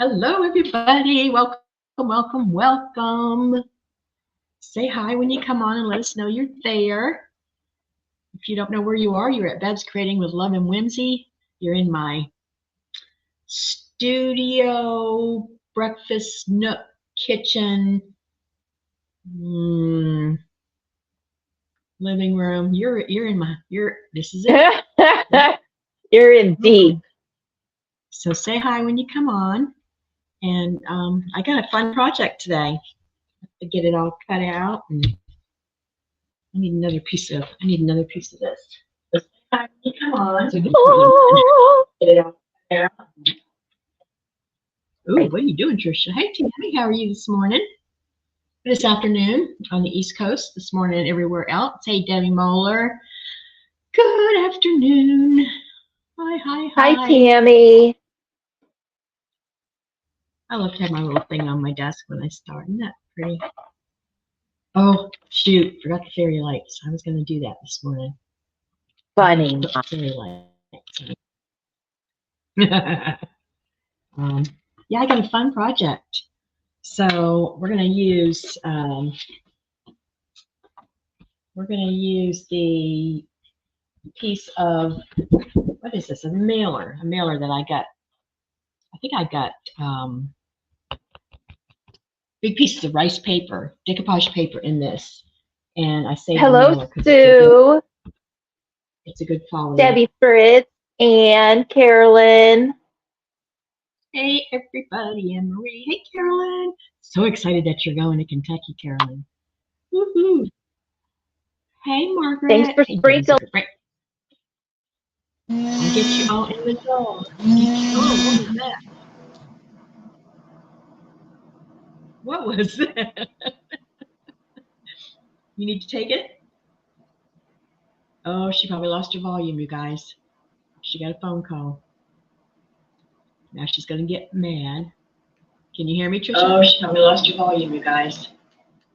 Hello, everybody. Welcome, welcome, welcome. Say hi when you come on and let us know you're there. If you don't know where you are, you're at Bev's Creating with Love and Whimsy. You're in my studio, breakfast nook, kitchen, living room. You're in my this is it. You're in deep. So say hi when you come on. And I got a fun project today. To get it all cut out, and I need another piece of this. So say hi when you come on. So get it all cut out. Ooh, what are you doing, Trisha? Hey, Tammy, how are you this morning? This afternoon on the East Coast, this morning everywhere else. Hey, Debbie Moeller. Good afternoon. Hi. Hi, Tammy. I love to have my little thing on my desk when I start. Isn't that pretty? Oh, shoot. Forgot the fairy lights. I was going to do that this morning. Funny. Fairy lights. Yeah, I got a fun project. So we're going to use the piece of, what is this? A mailer that I got. I think I got big pieces of rice paper, decoupage paper in this, and I saved the Hello, mailer because Sue. it's a good quality. Debbie Fritz and Carolyn. Hey, everybody, and Marie. Hey, Carolyn. So excited that you're going to Kentucky, Carolyn. Woohoo. Hey, Margaret. Thanks for sprinkling. I'll get you all in the door. Oh, what was that? What was that? You need to take it? Oh, she probably lost her volume, you guys. She got a phone call. Now she's going to get mad. Can you hear me, Trisha? Oh, she probably lost her volume, you guys.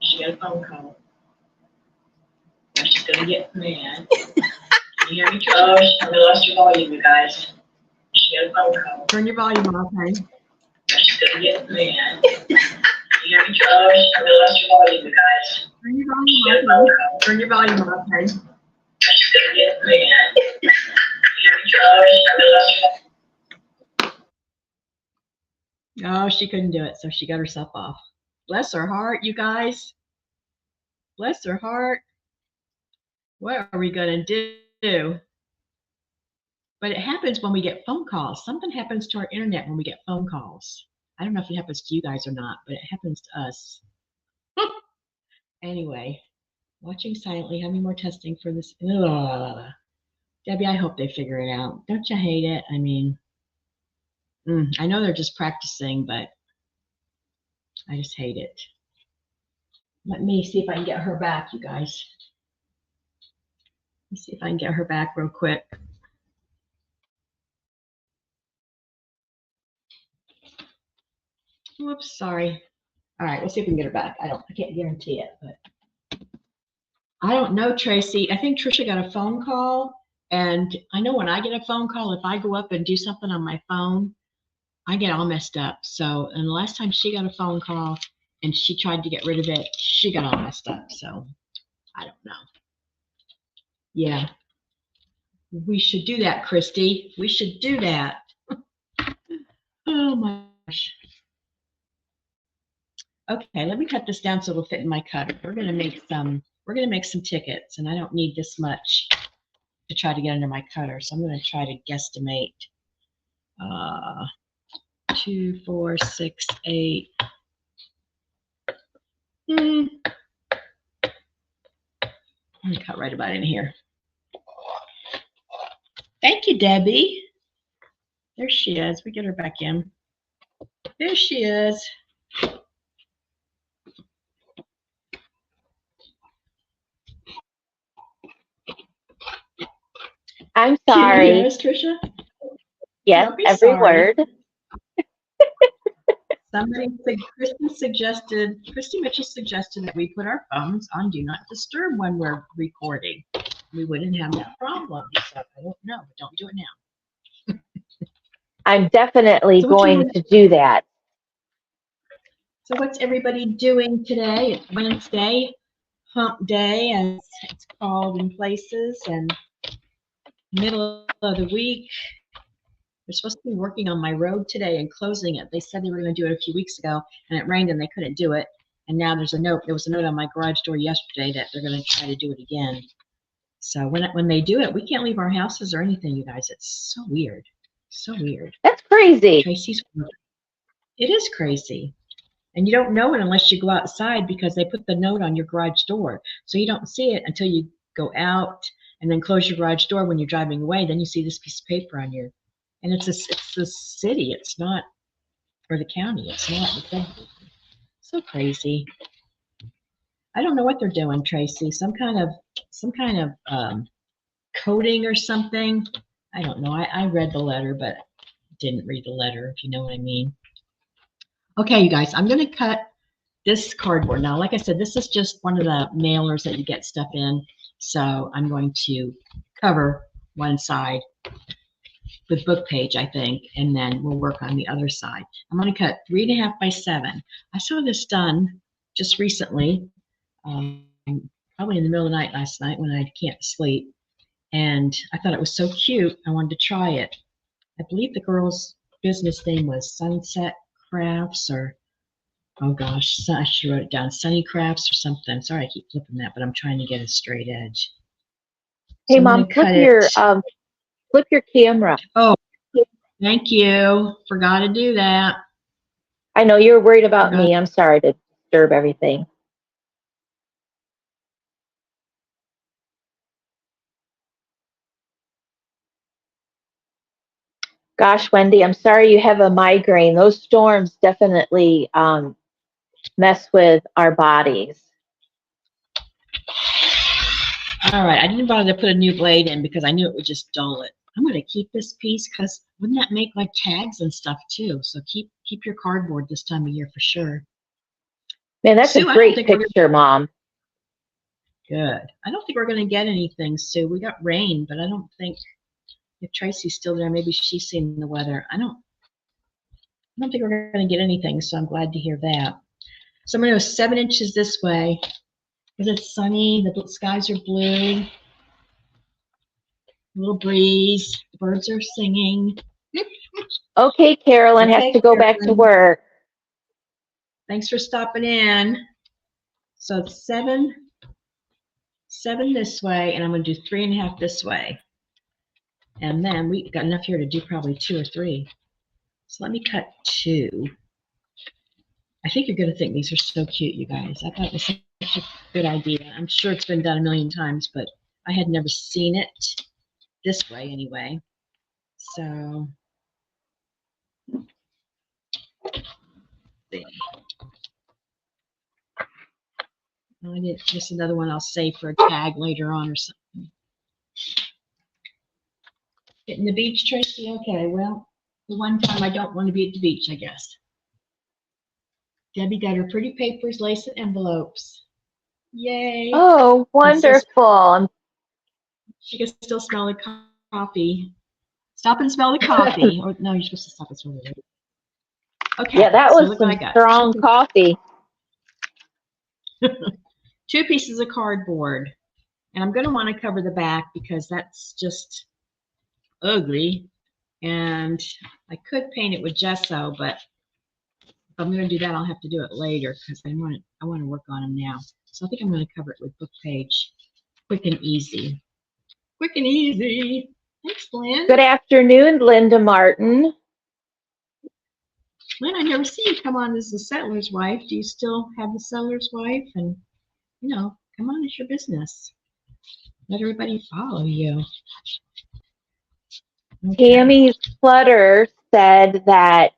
She got a phone call. Now she's going to get mad. Can you hear me, Trisha? Oh, she probably lost her volume, you guys. She got a phone call. Turn your volume off, honey. Now she's going to get mad. Can you hear me, Trisha? Oh, she probably lost her volume, you guys. Turn your volume off. Turn your volume off, honey. Now she's going to get mad. Can you hear me, Trisha? Oh, she probably lost her volume. Oh, she couldn't do it, so she got herself off. Bless her heart, you guys. Bless her heart. What are we going to do? But it happens when we get phone calls. Something happens to our internet when we get phone calls. I don't know if it happens to you guys or not, but it happens to us. Anyway, watching silently, having more testing for this. Ugh. Debbie, I hope they figure it out. Don't you hate it? I mean, I know they're just practicing, but I just hate it. Let me see if I can get her back, you guys. Let me see if I can get her back real quick. Whoops, sorry. All right, let's see if we can get her back. I can't guarantee it, but I don't know, Tracy. I think Trisha got a phone call, and I know when I get a phone call, if I go up and do something on my phone, I get all messed up. So, and the last time she got a phone call and she tried to get rid of it, she got all messed up. So, I don't know. Yeah. We should do that, Christy. We should do that. Oh my gosh. Okay, let me cut this down so it'll fit in my cutter. We're gonna make some tickets, and I don't need this much to try to get under my cutter. So I'm gonna try to guesstimate 2, 4, 6, 8. I'm gonna cut right about in here. Thank you, Debbie. There she is. We get her back in. There she is. I'm sorry. Can you hear us, Trisha? Yes, every word. Christy Mitchell suggested that we put our phones on Do Not Disturb when we're recording. We wouldn't have that problem. So I don't know, but don't do it now. I'm definitely going to do that. So what's everybody doing today? It's Wednesday, hump day, as it's called in places, and middle of the week. They're supposed to be working on my road today and closing it. They said they were going to do it a few weeks ago, and it rained and they couldn't do it. And now there's a note. There was a note on my garage door yesterday that they're going to try to do it again. So when they do it, we can't leave our houses or anything, you guys. It's so weird. So weird. That's crazy. Tracy's. It is crazy. And you don't know it unless you go outside because they put the note on your garage door. So you don't see it until you go out and then close your garage door when you're driving away. Then you see this piece of paper on your, and it's the city. It's not, or the county. It's not the thing. So crazy. I don't know what they're doing, Tracy. Some kind of coding or something. I don't know. I read the letter, but didn't read the letter, if you know what I mean. Okay, you guys, I'm going to cut this cardboard. Now, like I said, this is just one of the mailers that you get stuff in. So I'm going to cover one side with book page, I think, and then we'll work on the other side. I'm going to cut 3.5 by 7. I saw this done just recently, probably in the middle of the night last night when I can't sleep. And I thought it was so cute, I wanted to try it. I believe the girl's business name was Sunset Crafts, or oh gosh, she wrote it down, Sunny Crafts or something. Sorry, I keep flipping that, but I'm trying to get a straight edge. Hey, So Mom, flip your camera. Oh, thank you. Forgot to do that. I know you're worried about me. I'm sorry to disturb everything. Gosh, Wendy, I'm sorry you have a migraine. Those storms definitely mess with our bodies. All right, I didn't bother to put a new blade in because I knew it would just dull it. I'm going to keep this piece because wouldn't that make like tags and stuff too? So keep your cardboard this time of year for sure. Man, that's Sue, a great picture, Mom. Good. I don't think we're going to get anything, Sue. We got rain, but I don't think if Tracy's still there, maybe she's seen the weather. I don't think we're going to get anything, so I'm glad to hear that. So I'm going to go 7 inches this way because it's sunny. The skies are blue. A little breeze. The birds are singing. Okay, Carolyn has to go back to work. Thanks for stopping in. So it's 7 this way, and I'm going to do 3.5 this way. And then we got enough here to do probably 2 or 3. So let me cut 2. I think you're going to think these are so cute, you guys. I thought it was such a good idea. I'm sure it's been done a million times, but I had never seen it this way anyway. So, see. I did just another one I'll save for a tag later on or something. Hitting the beach, Tracy? Okay, well, the one time I don't want to be at the beach, I guess. Debbie got her pretty papers, lace, and envelopes. Yay. Oh, wonderful. She can still smell the coffee. Stop and smell the coffee. Or no, you're supposed to stop and smell it. Okay. Yeah, that was some strong coffee. 2 pieces of cardboard. And I'm going to want to cover the back because that's just ugly. And I could paint it with gesso, but if I'm going to do that, I'll have to do it later because I want to work on them now. So I think I'm going to cover it with book page. Quick and easy. Quick and easy. Thanks, Lynn. Good afternoon, Linda Martin. Lynn, I never see you come on as the settler's wife. Do you still have the settler's wife? And, you know, come on, it's your business. Let everybody follow you. Okay. Tammy's Clutter said that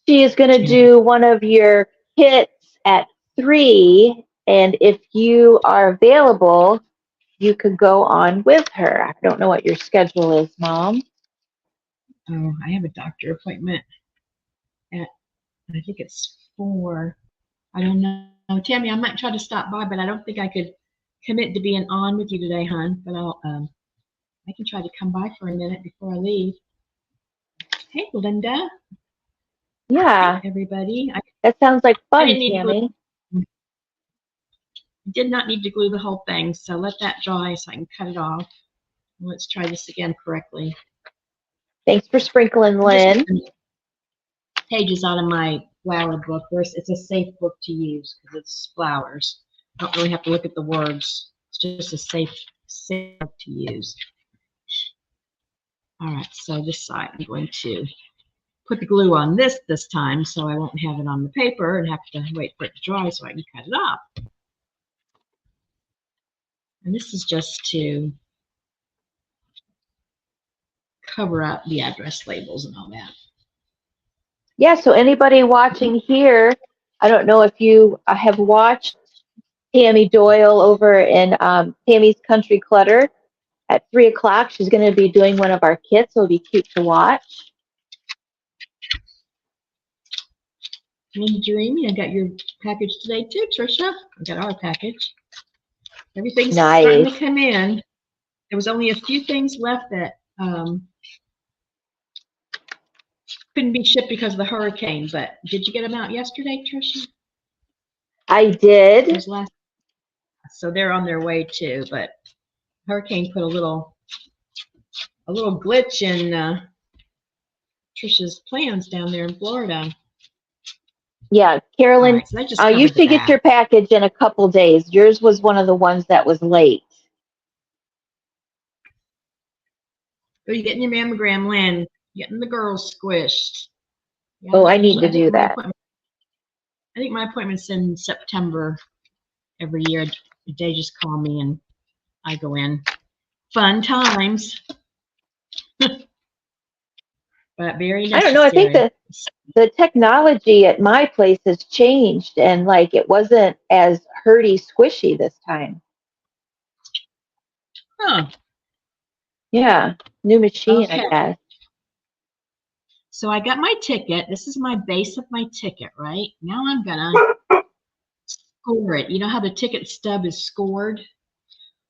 she is going to do one of your kits at 3, and if you are available, you could go on with her. I don't know what your schedule is, Mom. Oh, I have a doctor appointment at, I think it's 4. I don't know. Tammy, I might try to stop by, but I don't think I could commit to being on with you today, hon. But I can try to come by for a minute before I leave. Hey, Linda. Yeah. Hey, everybody. That sounds like I fun, didn't need to glue. Tammy. Did not need to glue the whole thing, so let that dry so I can cut it off. Let's try this again correctly. Thanks for sprinkling, Lynn. Pages out of my flower book. It's a safe book to use because it's flowers. Don't really have to look at the words. It's just a safe book to use. All right, so this side I'm going to put the glue on this time so I won't have it on the paper and have to wait for it to dry so I can cut it off. And this is just to cover up the address labels and all that. Yeah, so anybody watching here, I don't know if you have watched Tammy Doyle over in Tammy's Country Clutter at 3 o'clock. She's going to be doing one of our kits, so it'll be cute to watch. And Dreamy, I got your package today too, Trisha. I got our package. Everything's starting to come in. There was only a few things left that couldn't be shipped because of the hurricane, but did you get them out yesterday, Trisha? I did. So they're on their way too, but hurricane put a little glitch in Trisha's plans down there in Florida. Yeah, Carolyn, Right, so you should get your package in a couple days. Yours was one of the ones that was late. Are you getting your mammogram, Lynn? Getting the girls squished. Yeah, oh, I need to do that. I think my appointment's in September every year. They just call me and I go in. Fun times. But very necessary. I don't know. I think that the technology at my place has changed, and like it wasn't as hurty squishy this time. Huh. Yeah, new machine, okay. I guess. So I got my ticket. This is my base of my ticket, right? Now I'm gonna score it. You know how the ticket stub is scored?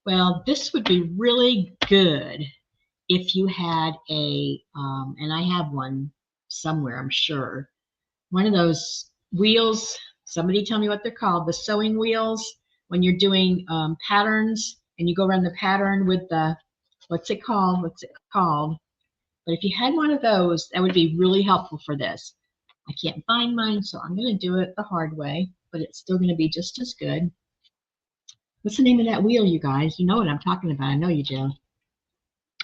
Well, this would be really good if you had a, and I have one somewhere, I'm sure, one of those wheels. Somebody tell me what they're called. The sewing wheels, when you're doing patterns and you go around the pattern with the, what's it called? But if you had one of those, that would be really helpful for this. I can't find mine, so I'm going to do it the hard way, but it's still going to be just as good. What's the name of that wheel, you guys? You know what I'm talking about. I know you do.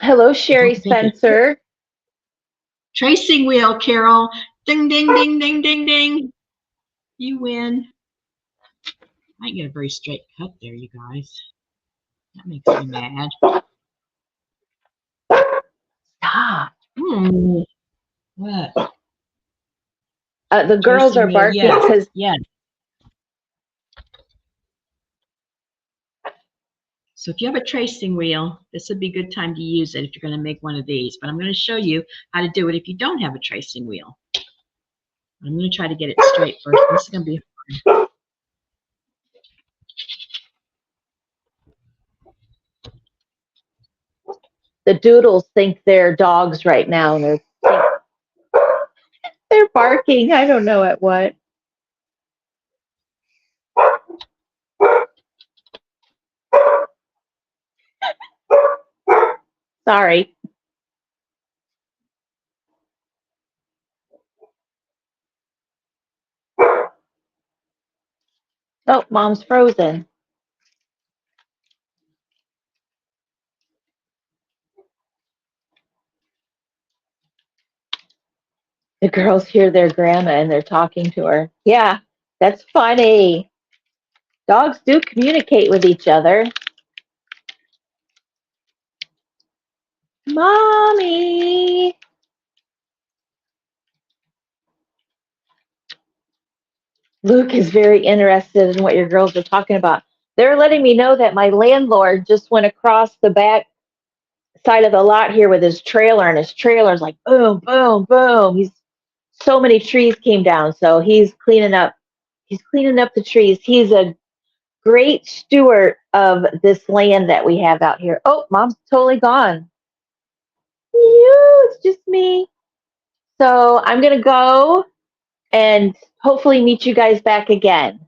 Hello, Sherry Spencer. Tracing wheel, Carol. Ding, ding, ding, ding, ding, ding. You win. I get a very straight cut there, you guys. That makes me mad. Stop. What? The girls are barking because So if you have a tracing wheel, this would be a good time to use it if you're going to make one of these. But I'm going to show you how to do it if you don't have a tracing wheel. I'm going to try to get it straight first. This is going to be hard. The doodles think they're dogs right now, and they're barking. I don't know at what. Sorry. Oh, Mom's frozen. The girls hear their grandma and they're talking to her. Yeah, that's funny. Dogs do communicate with each other. Mommy. Luke is very interested in what your girls are talking about. They're letting me know that my landlord just went across the back side of the lot here with his trailer, and his trailer's like boom, boom, boom. So many trees came down, so he's cleaning up the trees. He's a great steward of this land that we have out here. Oh, Mom's totally gone. It's just me. So I'm gonna go and hopefully meet you guys back again.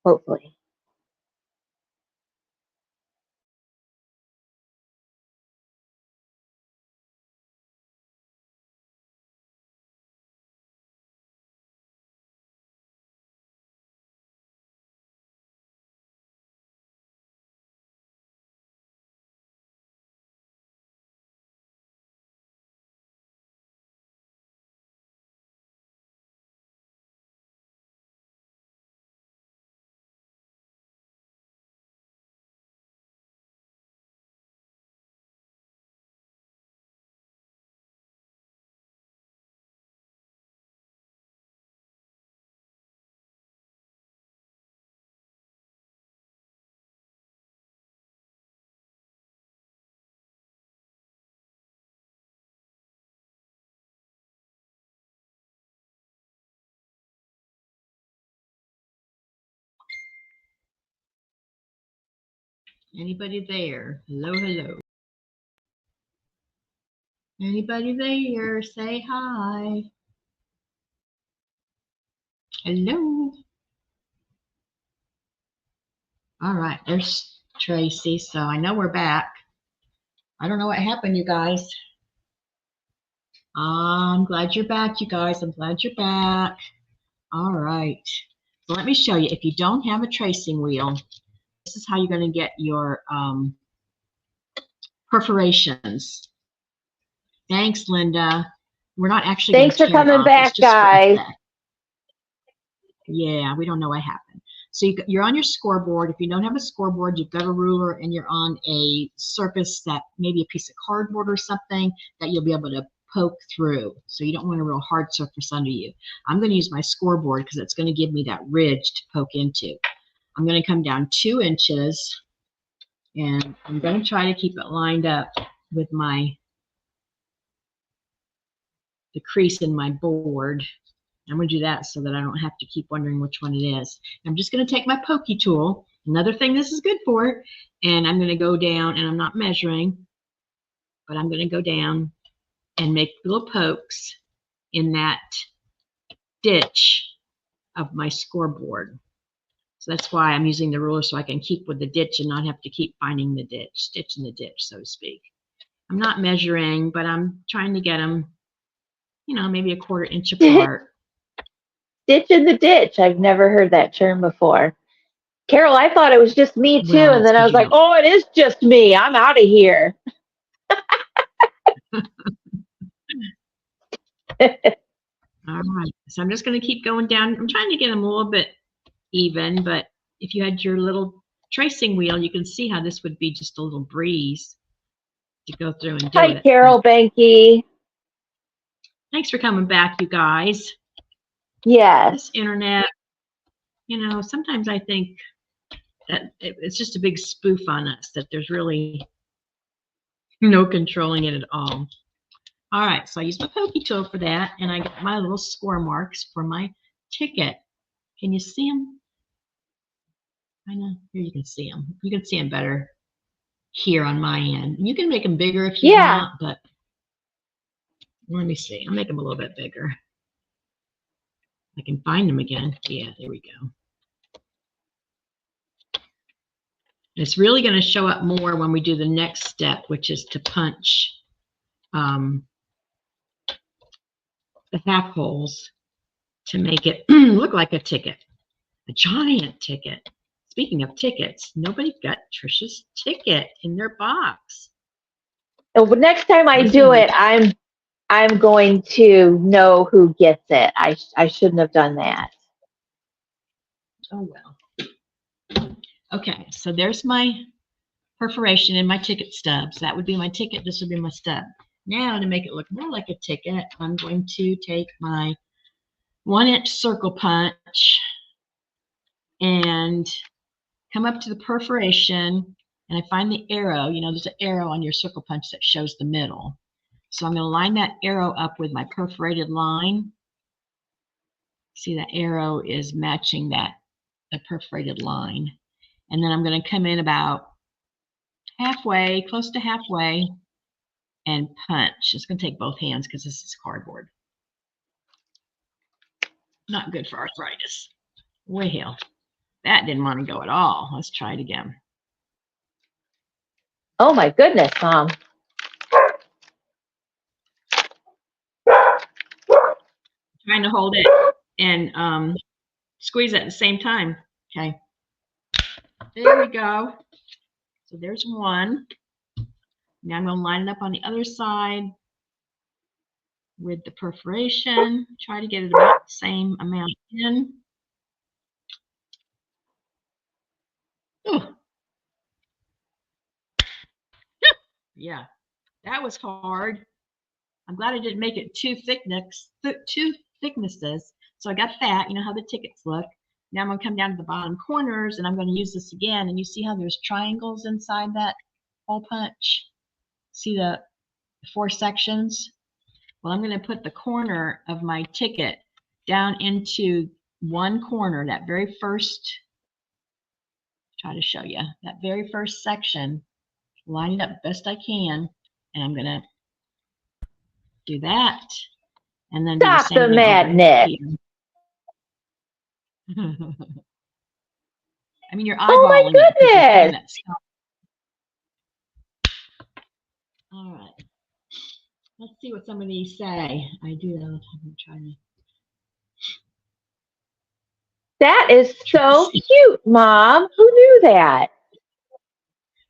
Hopefully. Anybody there? Hello, hello. Anybody there? Say hi. Hello. All right, there's Tracy. So I know we're back. I don't know what happened, you guys. I'm glad you're back, you guys. I'm glad you're back. All right. So let me show you. If you don't have a tracing wheel, this is how you're going to get your perforations. Thanks, Linda. We're not actually going Thanks to for tear it coming off. It's back, just for guys. effect. Yeah, we don't know what happened. So you're on your scoreboard. If you don't have a scoreboard, you've got a ruler and you're on a surface that maybe a piece of cardboard or something that you'll be able to poke through. So you don't want a real hard surface under you. I'm going to use my scoreboard because it's going to give me that ridge to poke into. I'm going to come down 2 inches and I'm going to try to keep it lined up with the crease in my board. I'm going to do that so that I don't have to keep wondering which one it is. I'm just going to take my pokey tool, another thing this is good for, and I'm going to go down, and I'm not measuring, but I'm going to go down and make little pokes in that ditch of my scoreboard. So that's why I'm using the ruler so I can keep with the ditch and not have to keep finding the ditch, stitch in the ditch, so to speak. I'm not measuring, but I'm trying to get them, you know, maybe a 1/4 inch apart. Ditch in the ditch. I've never heard that term before. Carol, I thought it was just me too, Well, and it's then I because was you like, don't. oh, it is just me. I'm out of here. All right, so I'm just going to keep going down. I'm trying to get them a little bit even, but if you had your little tracing wheel, you can see how this would be just a little breeze to go through and do Hi, it. Carol Banky. Thanks for coming back, you guys. Yes. This internet, you know, sometimes I think that it's just a big spoof on us, that there's really no controlling it at all. All right, so I used my pokey tool for that, and I got my little score marks for my ticket. Can you see them? I know, here you can see them. You can see them better here on my end. You can make them bigger if you Yeah. want, but let me see. I'll make them a little bit bigger. I can find them again. Yeah, there we go. It's really going to show up more when we do the next step, which is to punch the half holes to make it look like a ticket, a giant ticket. Speaking of tickets, nobody got Trisha's ticket in their box. Well, next time I do it, I'm going to know who gets it. I shouldn't have done that. Oh well. Okay, so there's my perforation in my ticket stubs. That would be my ticket. This would be my stub. Now, to make it look more like a ticket, I'm going to take my 1-inch circle punch and come up to the perforation, and I find the arrow. You know, there's an arrow on your circle punch that shows the middle. So I'm going to line that arrow up with my perforated line. See, that arrow is matching the perforated line. And then I'm going to come in about halfway, close to halfway, and punch. It's going to take both hands because this is cardboard. Not good for arthritis. Well, that didn't want to go at all. Let's try it again. Oh my goodness, Mom. Trying to hold it and squeeze it at the same time. Okay. There we go. So there's one. Now I'm going to line it up on the other side with the perforation. Try to get it about the same amount in. Ooh. Yeah, that was hard. I'm glad I didn't make it two thicknesses. So I got that. You know how the tickets look. Now I'm going to come down to the bottom corners, and I'm going to use this again. And you see how there's triangles inside that hole punch? See the 4 sections? Well, I'm going to put the corner of my ticket down into one corner, that very first, try to show you, that very first section, line it up best I can, and I'm going to do that, and then do the Stop same the thing madness. over here. I mean, you're Oh my eyeballing it because you're putting goodness. that stuff. All right. Let's see what some of these say. I do that all the time. I'm trying to. That is so cute, Mom. Who knew that?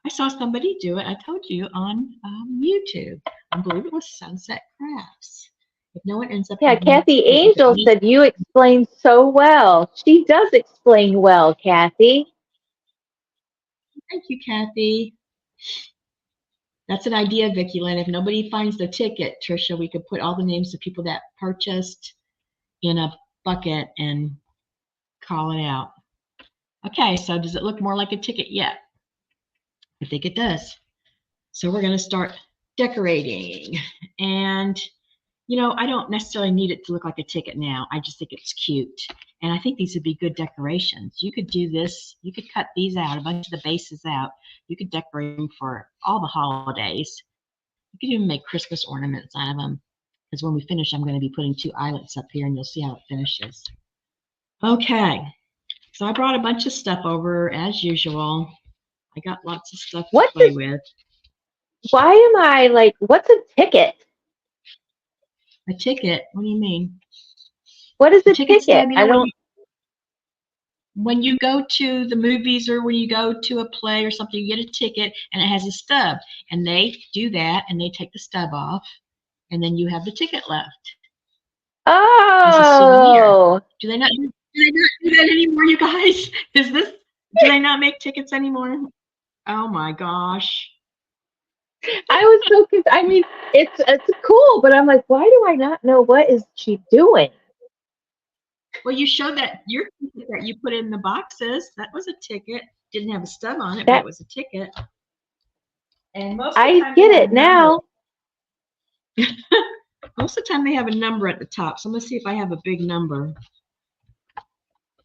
I saw somebody do it. I told you on YouTube. I believe it was Sunset Crafts. If no one ends up Yeah, having that Kathy ticket, you Angel can said you explained so well. She does explain well, Kathy. thank you, Kathy. That's an idea, Vicki Lynn. If nobody finds the ticket, Trisha, we could put all the names of people that purchased in a bucket and call it out. Okay, so does it look more like a ticket yet? I think it does. So we're going to start decorating. And, you know, I don't necessarily need it to look like a ticket now. I just think it's cute. And I think these would be good decorations. You could do this. You could cut these out, a bunch of the bases out. You could decorate them for all the holidays. You could even make Christmas ornaments out of them. Because when we finish, I'm going to be putting 2 eyelets up here, and you'll see how it finishes. Okay. So I brought a bunch of stuff over, as usual. I got lots of stuff to play with. Why am I like, what's a ticket? A ticket? What do you mean? What is a ticket ticket? stub, you I know, don't. when you go to the movies or when you go to a play or something, you get a ticket and it has a stub. And they do that and they take the stub off. And then you have the ticket left as a souvenir. Oh. Do they not do that anymore, you guys? Do they not make tickets anymore? Oh my gosh. I was so confused. I mean, it's cool, but I'm like, why do I not know what is she doing? Well, you showed that your ticket that you put in the boxes. That was a ticket. Didn't have a stub on it, but it was a ticket. And most of the time I get it now. Most of the time they have a number at the top. So I'm gonna see if I have a big number.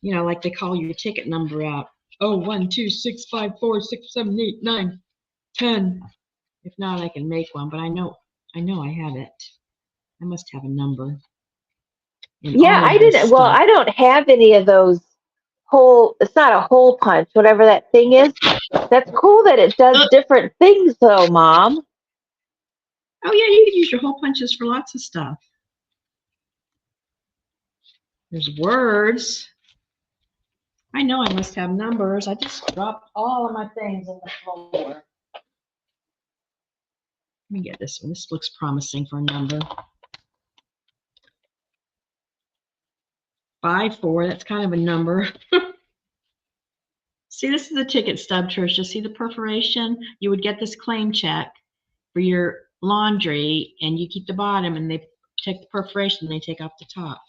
You know, like they call your ticket number out. Oh, 1, 2, 6, 5, 4, 6, 7, 8, 9, 10. If not, I can make one, but I know I have it. I must have a number. Yeah, I didn't. Well, I don't have any of those it's not a hole punch, whatever that thing is. That's cool that it does different things though, Mom. Oh yeah, you could use your hole punches for lots of stuff. There's words. I know I must have numbers. I just dropped all of my things on the floor. Let me get this one. This looks promising for a number. 5, 4, that's kind of a number. See, this is a ticket stub, Tricia. See the perforation? You would get this claim check for your laundry, and you keep the bottom, and they take the perforation, and they take off the top.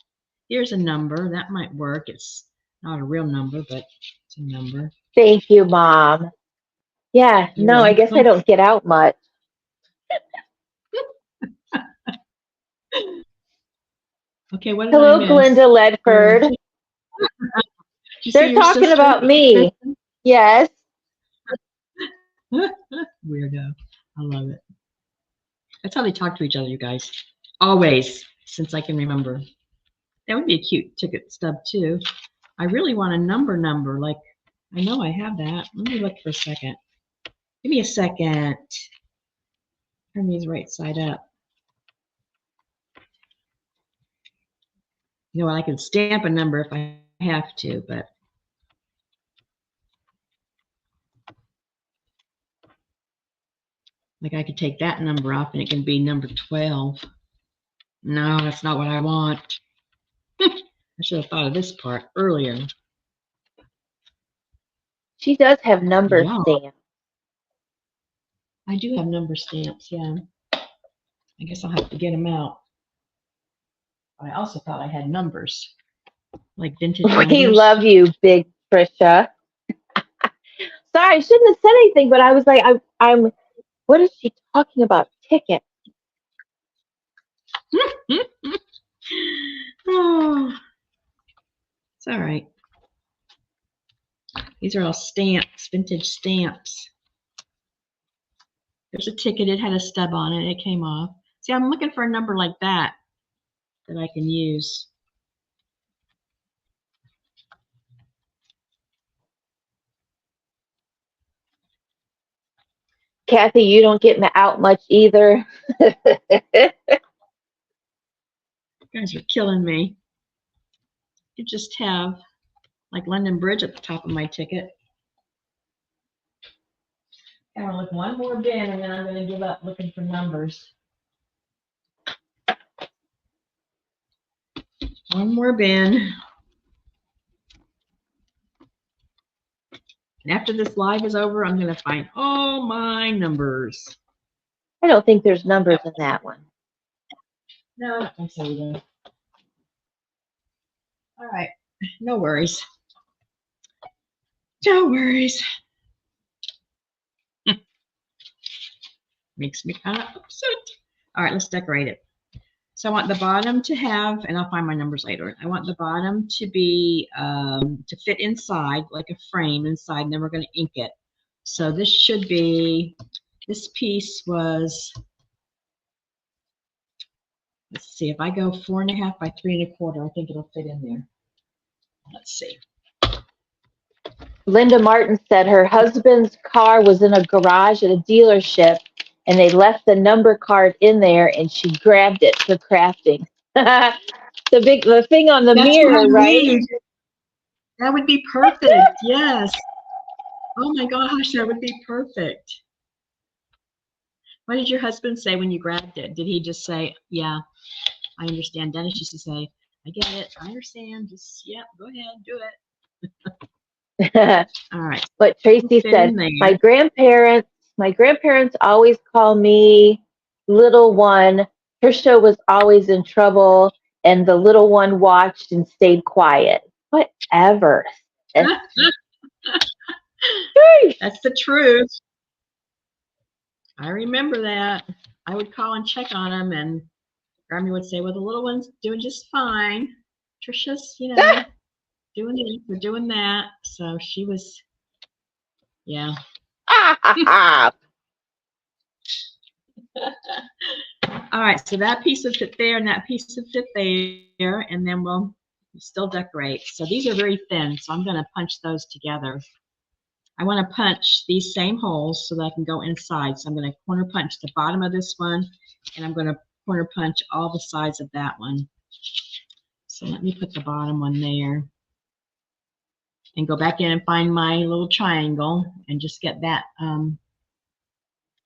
Here's a number. That might work. It's not a real number, but it's a number. Thank you, Mom. Yeah, You're no, welcome. I guess I don't get out much. Okay, what did Hello, I miss? Glenda Ledford. They're talking about me. Yes. Weirdo. I love it. That's how they talk to each other, you guys. Always, since I can remember. That would be a cute ticket stub too. I really want a number. Like, I know I have that. Let me look for a second. Give me a second. Turn these right side up. You know, I can stamp a number if I have to, but like I could take that number off and it can be number 12. No, that's not what I want. I should have thought of this part earlier. She does have number Yeah. stamps. I do have number stamps, yeah. I guess I'll have to get them out. I also thought I had numbers, like vintage numbers. We love you, Big Trisha. Sorry, I shouldn't have said anything, but I was like, I'm. What is she talking about? Tickets. Oh, it's all right. These are all stamps, vintage stamps. There's a ticket. It had a stub on it. It came off. See, I'm looking for a number like that I can use. Kathy, you don't get me out much either. You guys are killing me. You just have like London Bridge at the top of my ticket. I'm gonna look one more bin and then I'm gonna give up looking for numbers. One more bin. And after this live is over, I'm gonna find all my numbers. I don't think there's numbers in that one. No, I don't think so either. All right, no worries. No worries. Makes me kind of upset. All right, let's decorate it. So I want the bottom to have, and I'll find my numbers later. I want the bottom to be, to fit inside, like a frame inside, and then we're going to ink it. So this should be, this piece was, let's see, if I go 4.5 by 3.25, I think it'll fit in there. Let's see. Linda Martin said her husband's car was in a garage at a dealership and they left the number card in there and she grabbed it for crafting. the thing on the That's mirror, what I right? need. That would be perfect. Yes. Oh my gosh, that would be perfect. What did your husband say when you grabbed it? Did he just say, yeah, I understand? Dennis used to say, I get it. I understand. Just, yeah, go ahead, do it. All right. What Tracy said, my grandparents always call me little one. Trisha was always in trouble and the little one watched and stayed quiet. Whatever. That's the truth. I remember that. I would call and check on him, and Grammy would say, well, the little one's doing just fine. Trisha's, you know, doing this or doing that. So she was, yeah. All right, so that piece will fit there, and that piece will fit there, and then we'll still decorate. So these are very thin, so I'm going to punch those together. I want to punch these same holes so that I can go inside. So I'm going to corner punch the bottom of this one, and I'm going to corner punch all the sides of that one. So let me put the bottom one there. And go back in and find my little triangle and just get that,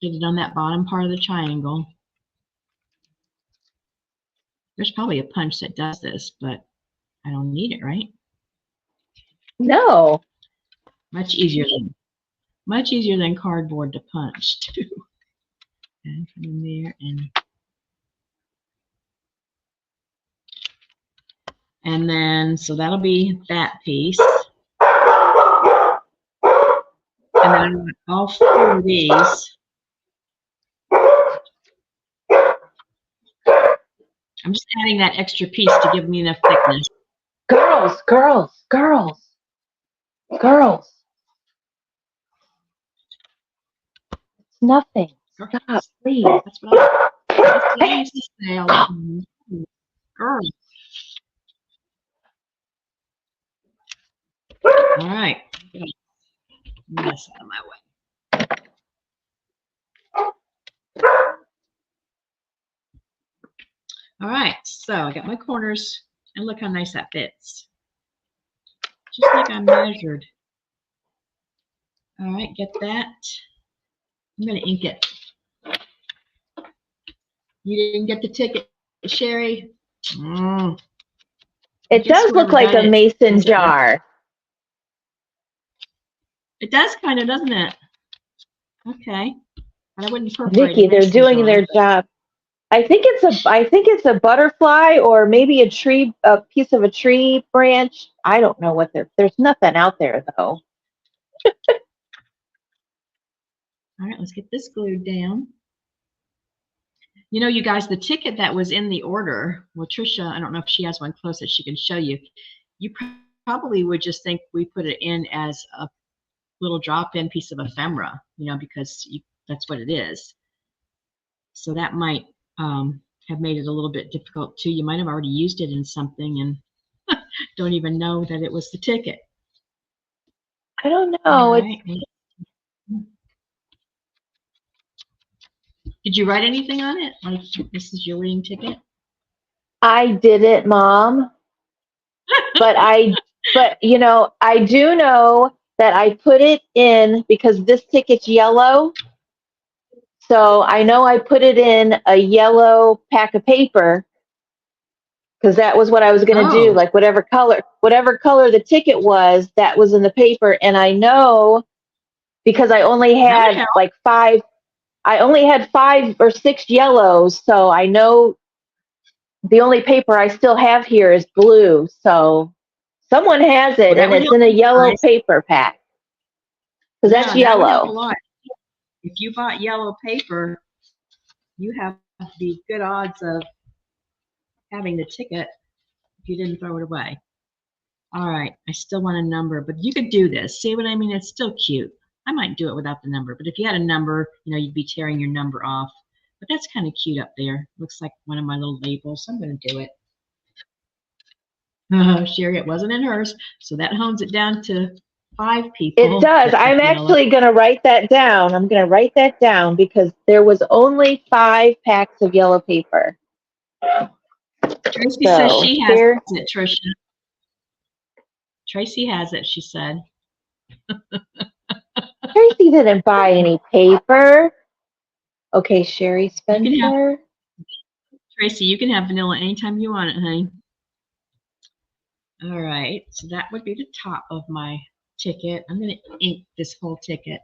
get it on that bottom part of the triangle. There's probably a punch that does this, but I don't need it, right? No. Much easier than cardboard to punch too. And come in there and then so that'll be that piece. And then I want all 4 of these. I'm just adding that extra piece to give me enough thickness. Girls. It's nothing. Stop, please. That's what I used to say all the time. Girl. All right. Move this out of my way. All right, so I got my corners, and look how nice that fits. Just like I measured. All right, get that. I'm going to ink it. You didn't get the ticket, Sherry? It does look like a mason jar. It does kind of, doesn't it? Okay. But I wouldn't perforate Vicky, they're doing their job. I think it's a butterfly or maybe a piece of a tree branch. I don't know what there's nothing out there though. All right, let's get this glued down. You know, you guys, the ticket that was in the order, well, Trisha, I don't know if she has one close that she can show you. You probably would just think we put it in as a little drop-in piece of ephemera, you know, because that's what it is. So that might have made it a little bit difficult too. You might have already used it in something and don't even know that it was the ticket. I don't know. Right. Did you write anything on it? Like, this is your winning ticket? I didn't, Mom. But you know, I do know that I put it in because this ticket's yellow. So I know I put it in a yellow pack of paper because that was what I was going to do. Like whatever color the ticket was, that was in the paper. And I know because I only had like five or six yellows. So I know the only paper I still have here is blue. So someone has it, and it's in a yellow paper pack because that's yellow. If you bought yellow paper, you have the good odds of having the ticket if you didn't throw it away. All right, I still want a number, but you could do this. See what I mean? It's still cute. I might do it without the number, but if you had a number, you know, you'd be tearing your number off. But that's kind of cute up there. Looks like one of my little labels. I'm going to do it. Sherry, it wasn't in hers, so that hones it down to 5 people. It does. I'm actually going to write that down. I'm going to write that down because there was only 5 packs of yellow paper. Tracy says she has it, Trisha. Tracy has it, she said. Tracy didn't buy any paper. Okay, Sherry Spencer. Tracy, you can have vanilla anytime you want it, honey. All right, so that would be the top of my ticket. I'm going to ink this whole ticket.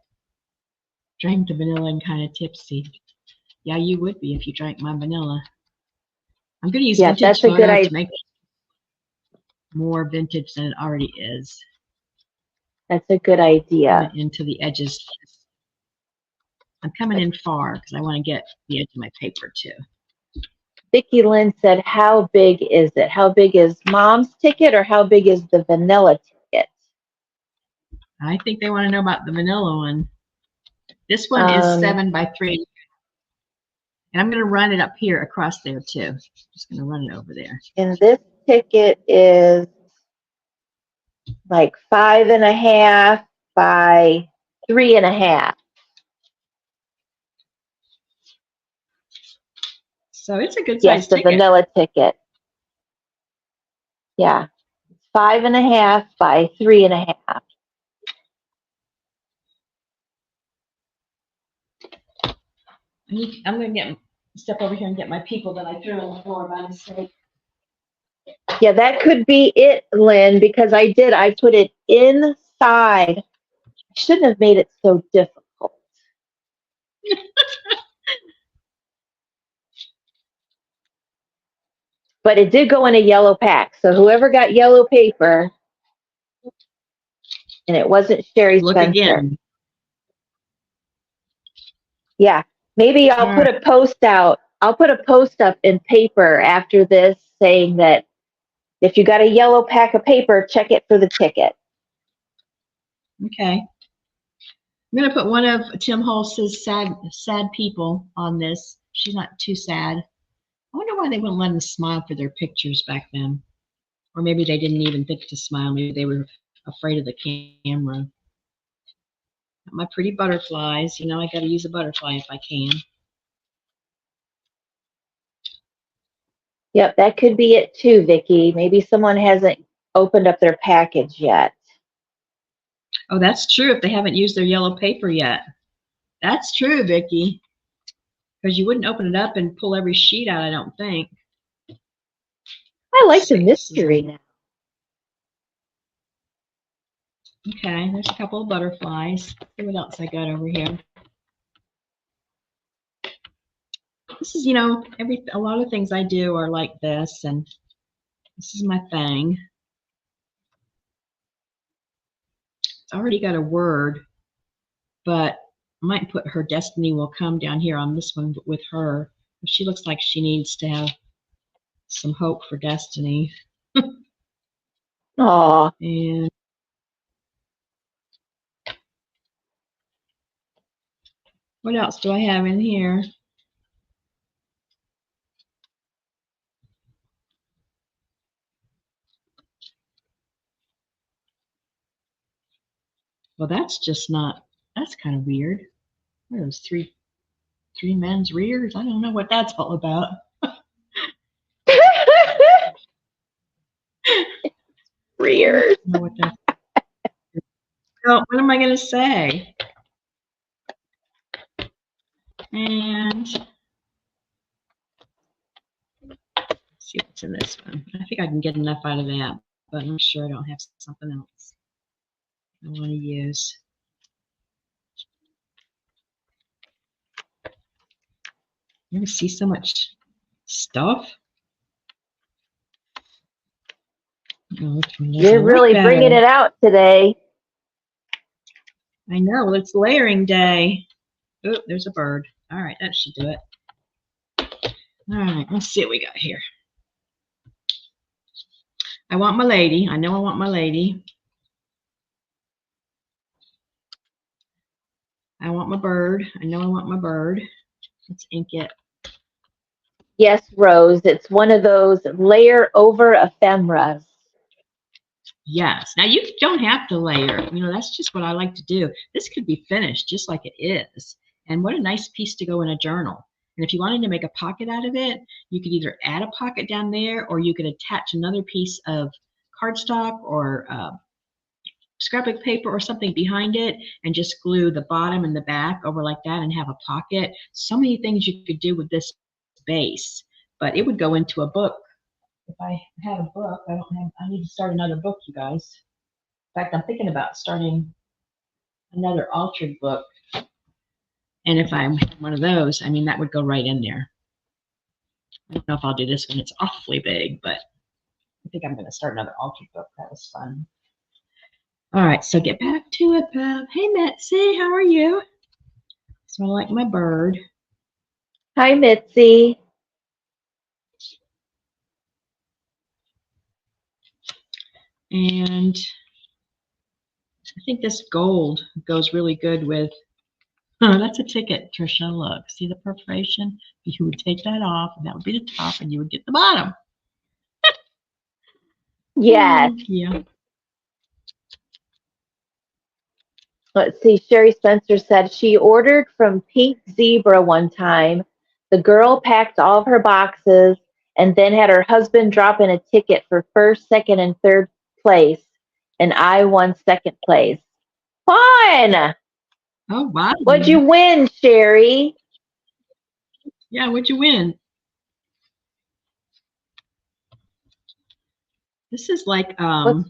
Drank the vanilla and kind of tipsy. Yeah, you would be if you drank my vanilla. I'm going to use vintage photo to make it more vintage than it already is. That's a good idea. Into the edges. I'm coming in far because I want to get the edge of my paper too. Vicki Lynn said, how big is it? How big is Mom's ticket or how big is the vanilla ticket? I think they want to know about the vanilla one. This one is 7 by 3. And I'm going to run it up here across there too. Just going to run it over there. And this ticket is like 5.5 by 3.5. So it's a good size ticket. Yes, the vanilla ticket. Yeah. 5.5 by 3.5. I'm going to step over here and get my people that I threw on the floor by mistake. Yeah, that could be it, Lynn, because I put it inside. I shouldn't have made it so difficult. But it did go in a yellow pack. So whoever got yellow paper, and it wasn't Sherry Spencer. Again. Yeah, maybe I'll put a post out. I'll put a post up in paper after this saying that if you got a yellow pack of paper, check it for the ticket. Okay. I'm going to put one of Tim Holz's sad people on this. She's not too sad. I wonder why they wouldn't let them smile for their pictures back then. Or maybe they didn't even think to smile. Maybe they were afraid of the camera. My pretty butterflies. You know, I got to use a butterfly if I can. Yep, that could be it too, Vicki. Maybe someone hasn't opened up their package yet. Oh, that's true if they haven't used their yellow paper yet. That's true, Vicki. Because you wouldn't open it up and pull every sheet out, I don't think. I like the mystery now. Okay, there's a couple of butterflies. See what else I got over here. This is, you know, a lot of things I do are like this, and this is my thing. It's already got a word, but I might put her destiny will come down here on this one with her. She looks like she needs to have some hope for destiny. Aw. And what else do I have in here? Well, that's just not, that's kind of weird. What are those three men's rears? I don't know what that's all about. Rears. I don't know what that's. So what am I going to say? And let's see what's in this one. I think I can get enough out of that, but I'm sure I don't have something else I want to use. You ever see so much stuff? Oh, You're really bringing it out today. I know. Well, it's layering day. Oh, there's a bird. All right, that should do it. All right, let's see what we got here. I want my lady. I know I want my lady. I want my bird. I know I want my bird. Let's ink it. Yes, Rose. It's one of those layer over ephemeras. Yes. Now you don't have to layer. You know, that's just what I like to do. This could be finished just like it is. And what a nice piece to go in a journal. And if you wanted to make a pocket out of it, you could either add a pocket down there or you could attach another piece of cardstock or scrapbook paper or something behind it and just glue the bottom and the back over like that and have a pocket. So many things you could do with this base, but it would go into a book. If I had a book, I need to start another book, you guys. In fact, I'm thinking about starting another altered book. And if I'm one of those, I mean, that would go right in there. I don't know if I'll do this one. It's awfully big, but I think I'm going to start another altered book. That was fun. All right, so get back to it, Bev. Hey, Mitzi, how are you? So I like my bird. Hi, Mitzi. And I think this gold goes really good with, oh, that's a ticket, Trisha. Look, see the perforation? You would take that off, and that would be the top, and you would get the bottom. Yes. Yeah. Let's see. Sherry Spencer said she ordered from Pink Zebra one time. The girl packed all of her boxes and then had her husband drop in a ticket for first, second, and third place. And I won second place. Fun! Oh, wow. What'd you win, Sherry? Yeah, what'd you win? This is like, what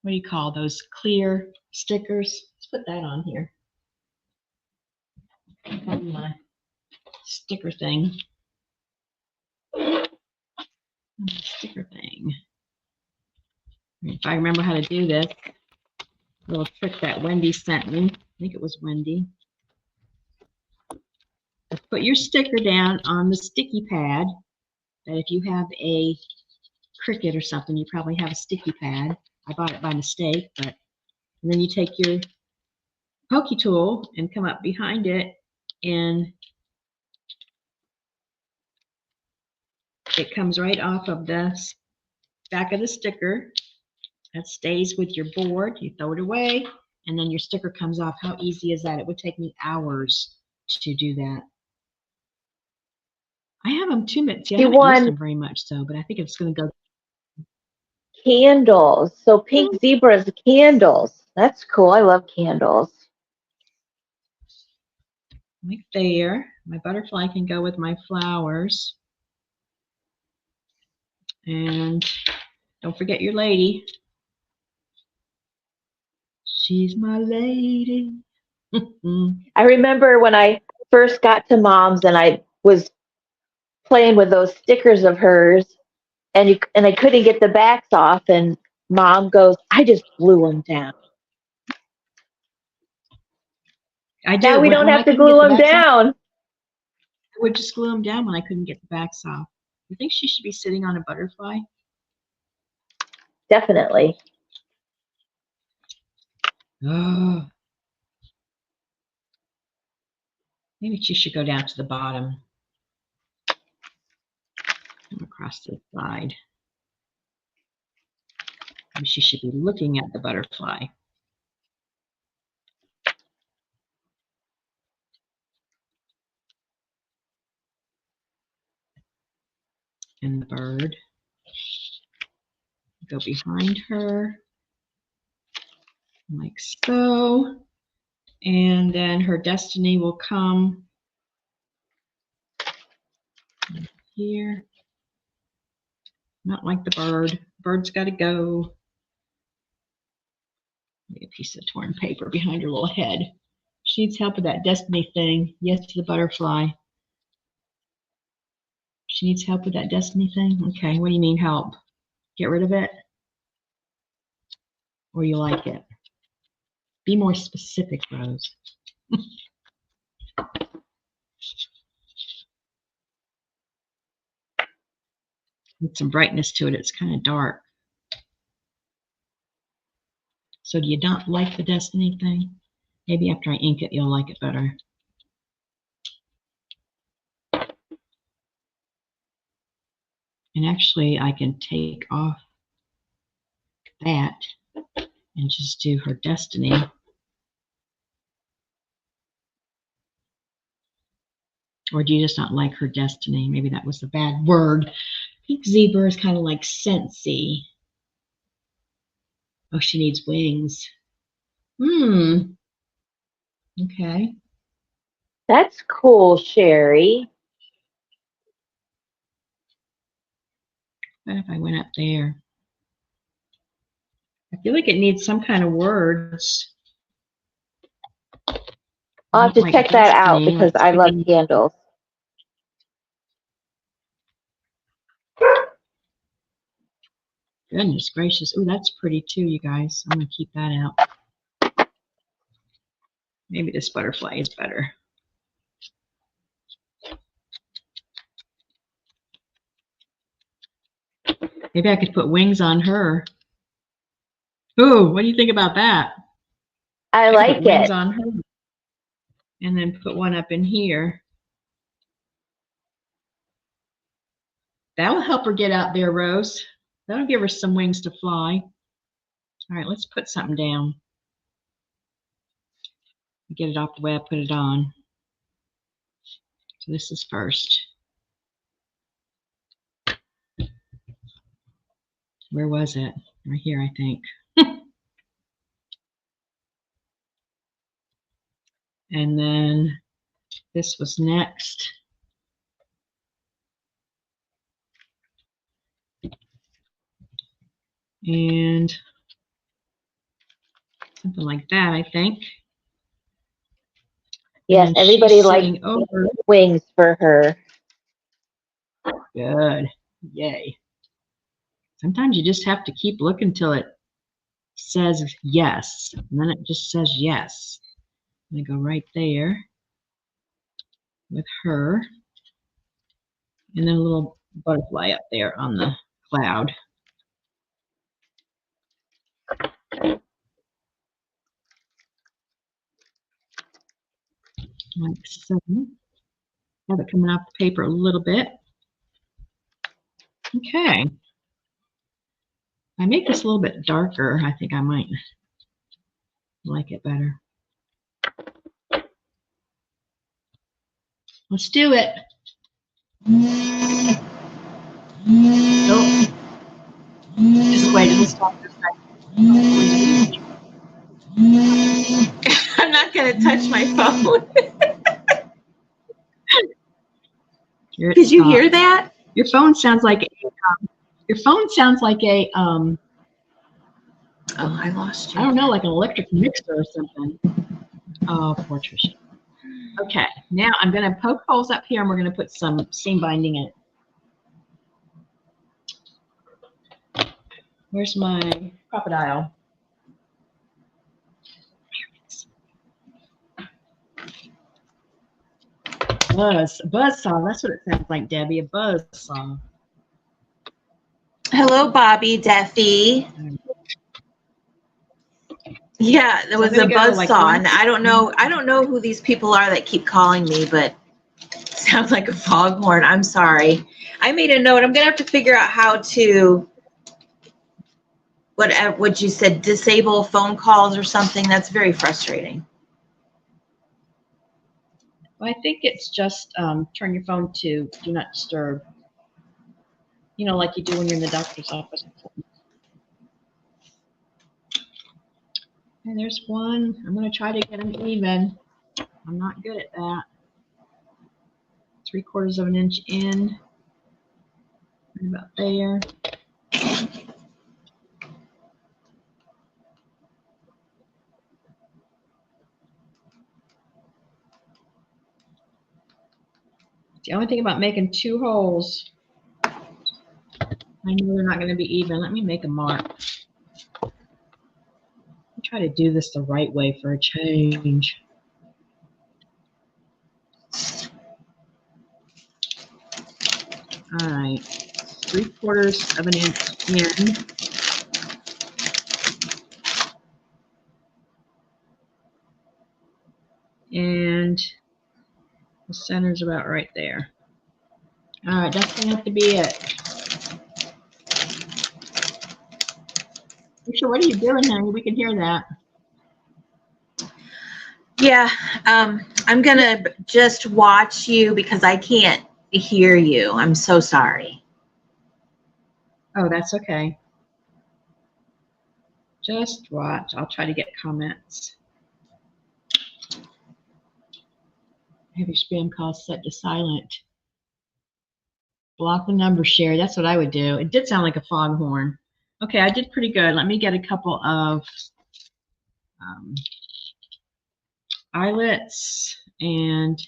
do you call those clear stickers? Let's put that on here. On my sticker thing. Sticker thing. If I remember how to do this, a little trick that Wendy sent me. I think it was Wendy. Put your sticker down on the sticky pad. That if you have a Cricut or something, you probably have a sticky pad. I bought it by mistake, but and then you take your pokey tool and come up behind it, and it comes right off of this back of the sticker. That stays with your board. You throw it away, and then your sticker comes off. How easy is that? It would take me hours to do that. I have them 2 minutes. Yeah, I She haven't used won them very much, so, but I think it's going to go candles. So pink zebras candles. That's cool. I love candles. like there. My butterfly can go with my flowers. And don't forget your lady. She's my lady. I remember when I first got to Mom's and I was playing with those stickers of hers, and I couldn't get the backs off, and Mom goes, "I just glue them down." I do. Now we don't When I have to couldn't get glue the them backs off, down. I would just glue them down when I couldn't get the backs off. You think she should be sitting on a butterfly? Definitely. Oh. Maybe she should go down to the bottom. Across the side. Maybe she should be looking at the butterfly. And the bird. Go behind her. Like so. And then her destiny will come here. Not like the bird. Bird's got to go. Maybe a piece of torn paper behind her little head. She needs help with that destiny thing. Yes to the butterfly. She needs help with that destiny thing? Okay, what do you mean help? Get rid of it? Or you like it? Be more specific, Rose. With some brightness to it. It's kind of dark. So do you not like the destiny thing? Maybe after I ink it, you'll like it better. And actually, I can take off that and just do her destiny. Or do you just not like her destiny? Maybe that was a bad word. Pink zebra is kind of like Scentsy. Oh, she needs wings. Okay. That's cool, Sherry. What if I went up there? I feel like it needs some kind of words. I'll have to Like check that out destiny, because like I love speaking. candles. Goodness gracious. Oh, that's pretty too, you guys. I'm going to keep that out. Maybe this butterfly is better. Maybe I could put wings on her. Ooh, what do you think about that? I I could put like wings it. on her and then put one up in here. That'll help her get out there, Rose. That'll give her some wings to fly. All right, let's put something down. Get it off the way I put it on. So this is first. Where was it? Right here, I think. And then this was next. And something like that, I think. Yes, And everybody she's likes sitting over. wings for her. Good. Yay. Sometimes you just have to keep looking till it says yes. And then it just says yes. I'm going to go right there with her. And then a little butterfly up there on the cloud. Like so. Have it coming off the paper a little bit. Okay. I make this a little bit darker, I think I might like it better. Let's do it. Nope. Just wait, it'll stop this second. I'm not going to touch my phone. Did you hear that? Your phone sounds like a Oh, I lost you. I don't know, like an electric mixer or something. Oh, poor Tricia. Okay, now I'm going to poke holes up here and we're going to put some seam binding in it. Where's my crocodile? Buzzsaw. That's what it sounds like, Debbie. A buzzsaw. Hello, Bobby, Deffy. Yeah, there was a buzzsaw, and I don't know who these people are that keep calling me, but it sounds like a foghorn. I'm sorry. I made a note. I'm gonna have to figure out how to what you said, disable phone calls or something. That's very frustrating. Well, I think it's just turn your phone to do not disturb. You know, like you do when you're in the doctor's office. Okay, there's one. I'm going to try to get them even. I'm not good at that. 3/4 of an inch in. Right about there. The only thing about making 2 holes, I know they're not going to be even. Let me make a mark. I'll try to do this the right way for a change. All right, 3/4 of an inch in. And the center's about right there. All right, that's going to have to be it. Risha, what are you doing, honey? We can hear that. Yeah, I'm gonna just watch you because I can't hear you. I'm so sorry. Oh, that's okay. Just watch. I'll try to get comments. Have your spam calls set to silent. Block the number share. That's what I would do. It did sound like a foghorn. Okay, I did pretty good. Let me get a couple of eyelets and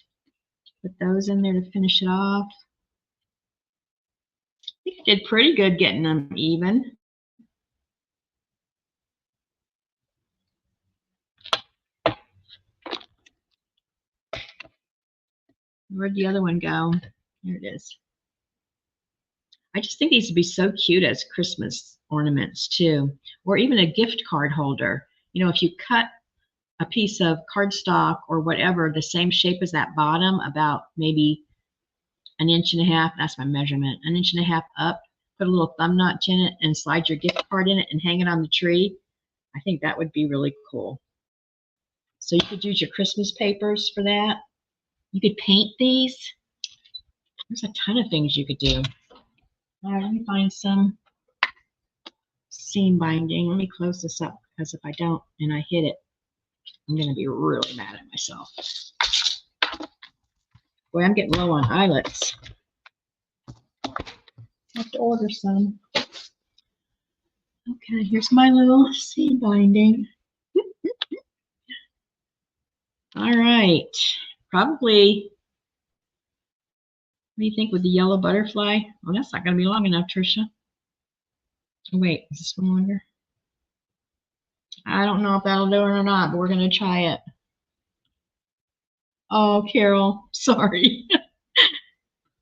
put those in there to finish it off. I think I did pretty good getting them even. Where'd the other one go? There it is. I just think these would be so cute as Christmas ornaments too, or even a gift card holder. You know, if you cut a piece of cardstock or whatever the same shape as that bottom, about maybe 1.5 inches, that's my measurement, 1.5 inches up, put a little thumb notch in it and slide your gift card in it and hang it on the tree. I think that would be really cool. So you could use your Christmas papers for that. You could paint these. There's a ton of things you could do. All right, let me find some seam binding. Let me close this up because if I don't and I hit it, I'm going to be really mad at myself. Boy, I'm getting low on eyelets. I have to order some. Okay, here's my little seam binding. All right, probably. What do you think with the yellow butterfly? Well, that's not going to be long enough, Tricia. Oh, wait, is this one longer? I don't know if that'll do it or not, but we're going to try it. Oh, Carol, sorry.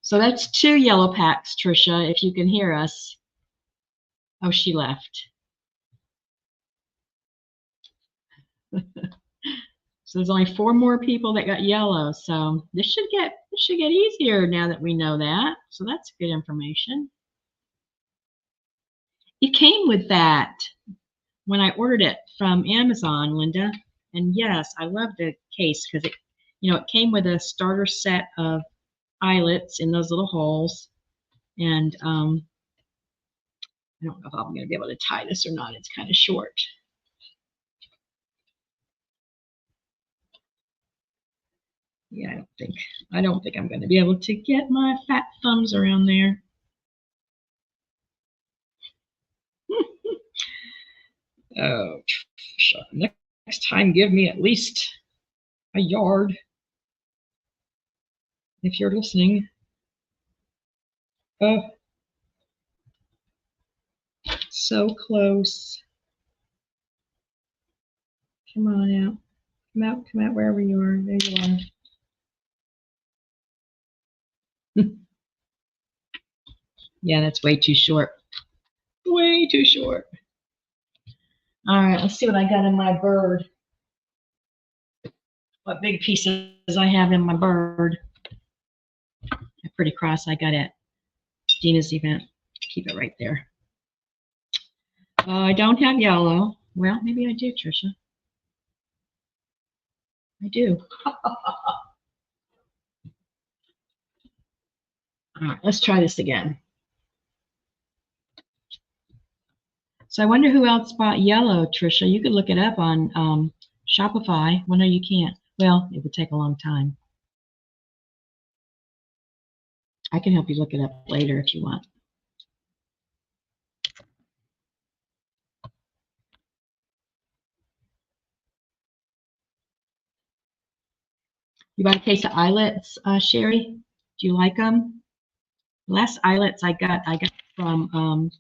So that's 2 yellow packs, Tricia, if you can hear us. Oh, she left. So there's only 4 more people that got yellow. So this should get easier now that we know that. So that's good information. It came with that when I ordered it from Amazon, Linda. And yes, I love the case because it, it came with a starter set of eyelets in those little holes. And I don't know if I'm going to be able to tie this or not. It's kind of short. Yeah, I don't think I'm going to be able to get my fat thumbs around there. Oh, next time give me at least a yard if you're listening. Oh, so close. Come on out. Come out wherever you are. There you are. Yeah, that's way too short. Way too short. All right, let's see what I got in my bird. What big pieces I have in my bird. A pretty cross I got at Dina's event. Keep it right there. I don't have yellow. Well, maybe I do, Trisha. I do. All right, let's try this again. So I wonder who else bought yellow, Trisha. You could look it up on Shopify. Well, no, you can't. Well, it would take a long time. I can help you look it up later if you want. You bought a case of eyelets, Sherry? Do you like them? The last eyelets I got from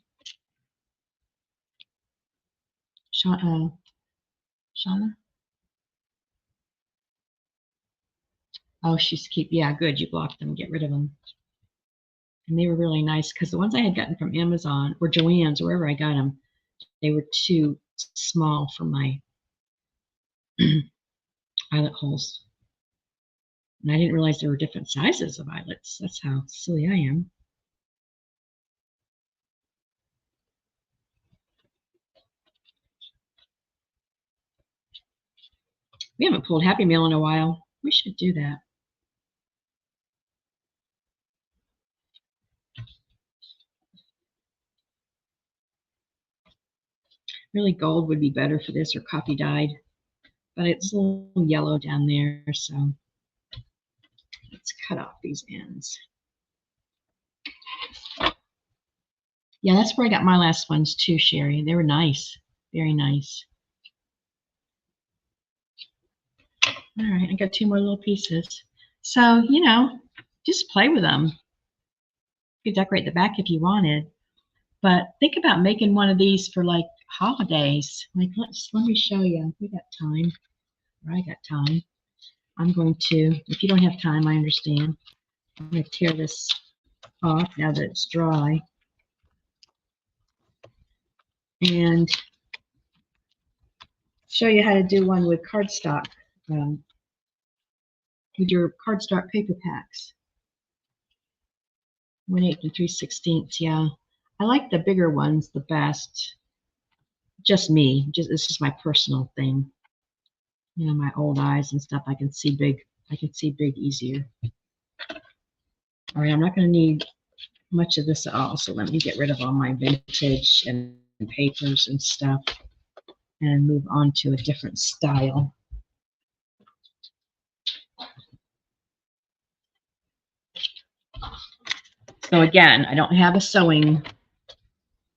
Shauna. Oh, yeah, good. You blocked them. Get rid of them. And they were really nice because the ones I had gotten from Amazon or Joann's, wherever I got them, they were too small for my eyelet holes. And I didn't realize there were different sizes of eyelets. That's how silly I am. We haven't pulled Happy Meal in a while. We should do that. Really, gold would be better for this, or coffee dyed. But it's a little yellow down there, so let's cut off these ends. Yeah, that's where I got my last ones too, Sherry. They were nice. Very nice. All right, I got 2 more little pieces. So, just play with them. You could decorate the back if you wanted. But think about making one of these for like holidays. Like, let me show you. We got time. Or I got time. I'm going to, if you don't have time, I understand. I'm going to tear this off now that it's dry. And show you how to do one with cardstock. With your cardstock paper packs. 1/8 and 3/16. Yeah. I like the bigger ones the best. Just me. It's just my personal thing. My old eyes and stuff. I can see big easier. All right, I'm not going to need much of this at all, so let me get rid of all my vintage and papers and stuff and move on to a different style. So again, I don't have a sewing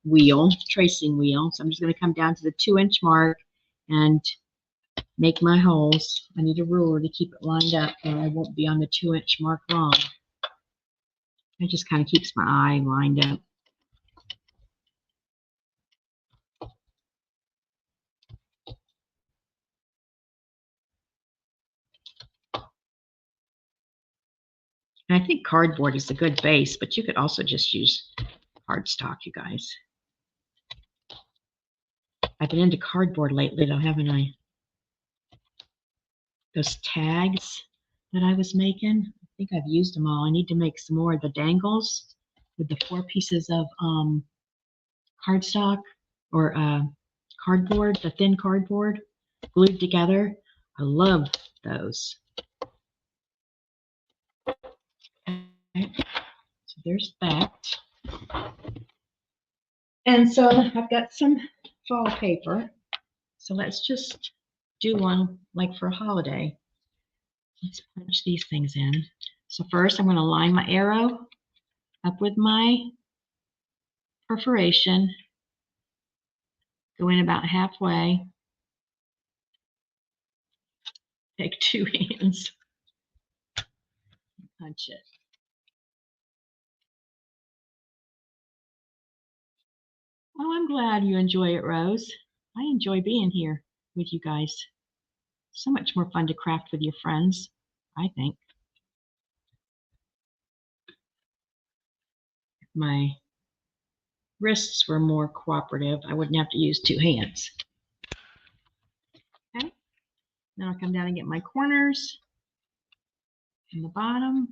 wheel, tracing wheel, so I'm just going to come down to the 2-inch mark and make my holes. I need a ruler to keep it lined up, or I won't be on the 2-inch mark wrong. It just kind of keeps my eye lined up. And I think cardboard is a good base, but you could also just use cardstock, you guys. I've been into cardboard lately, though, haven't I? Those tags that I was making, I think I've used them all. I need to make some more of the dangles with the 4 pieces of cardstock or cardboard, the thin cardboard glued together. I love those. Okay. So there's that. And so I've got some fall paper. So let's just do one like for a holiday. Let's punch these things in. So first I'm going to line my arrow up with my perforation. Go in about halfway. Take 2 hands. Punch it. Oh, I'm glad you enjoy it, Rose. I enjoy being here with you guys. So much more fun to craft with your friends, I think. If my wrists were more cooperative, I wouldn't have to use 2 hands. Okay. Then I'll come down and get my corners in the bottom.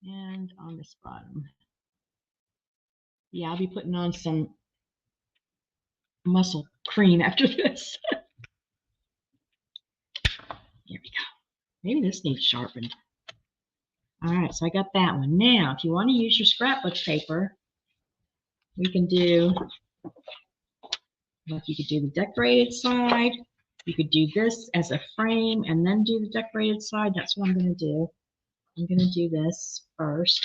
And on this bottom. Yeah, I'll be putting on some muscle cream after this. There we go. Maybe this needs sharpened. All right, so I got that one. Now, if you want to use your scrapbook paper, we can do, like you could do the decorated side. You could do this as a frame and then do the decorated side. That's what I'm going to do. I'm going to do this first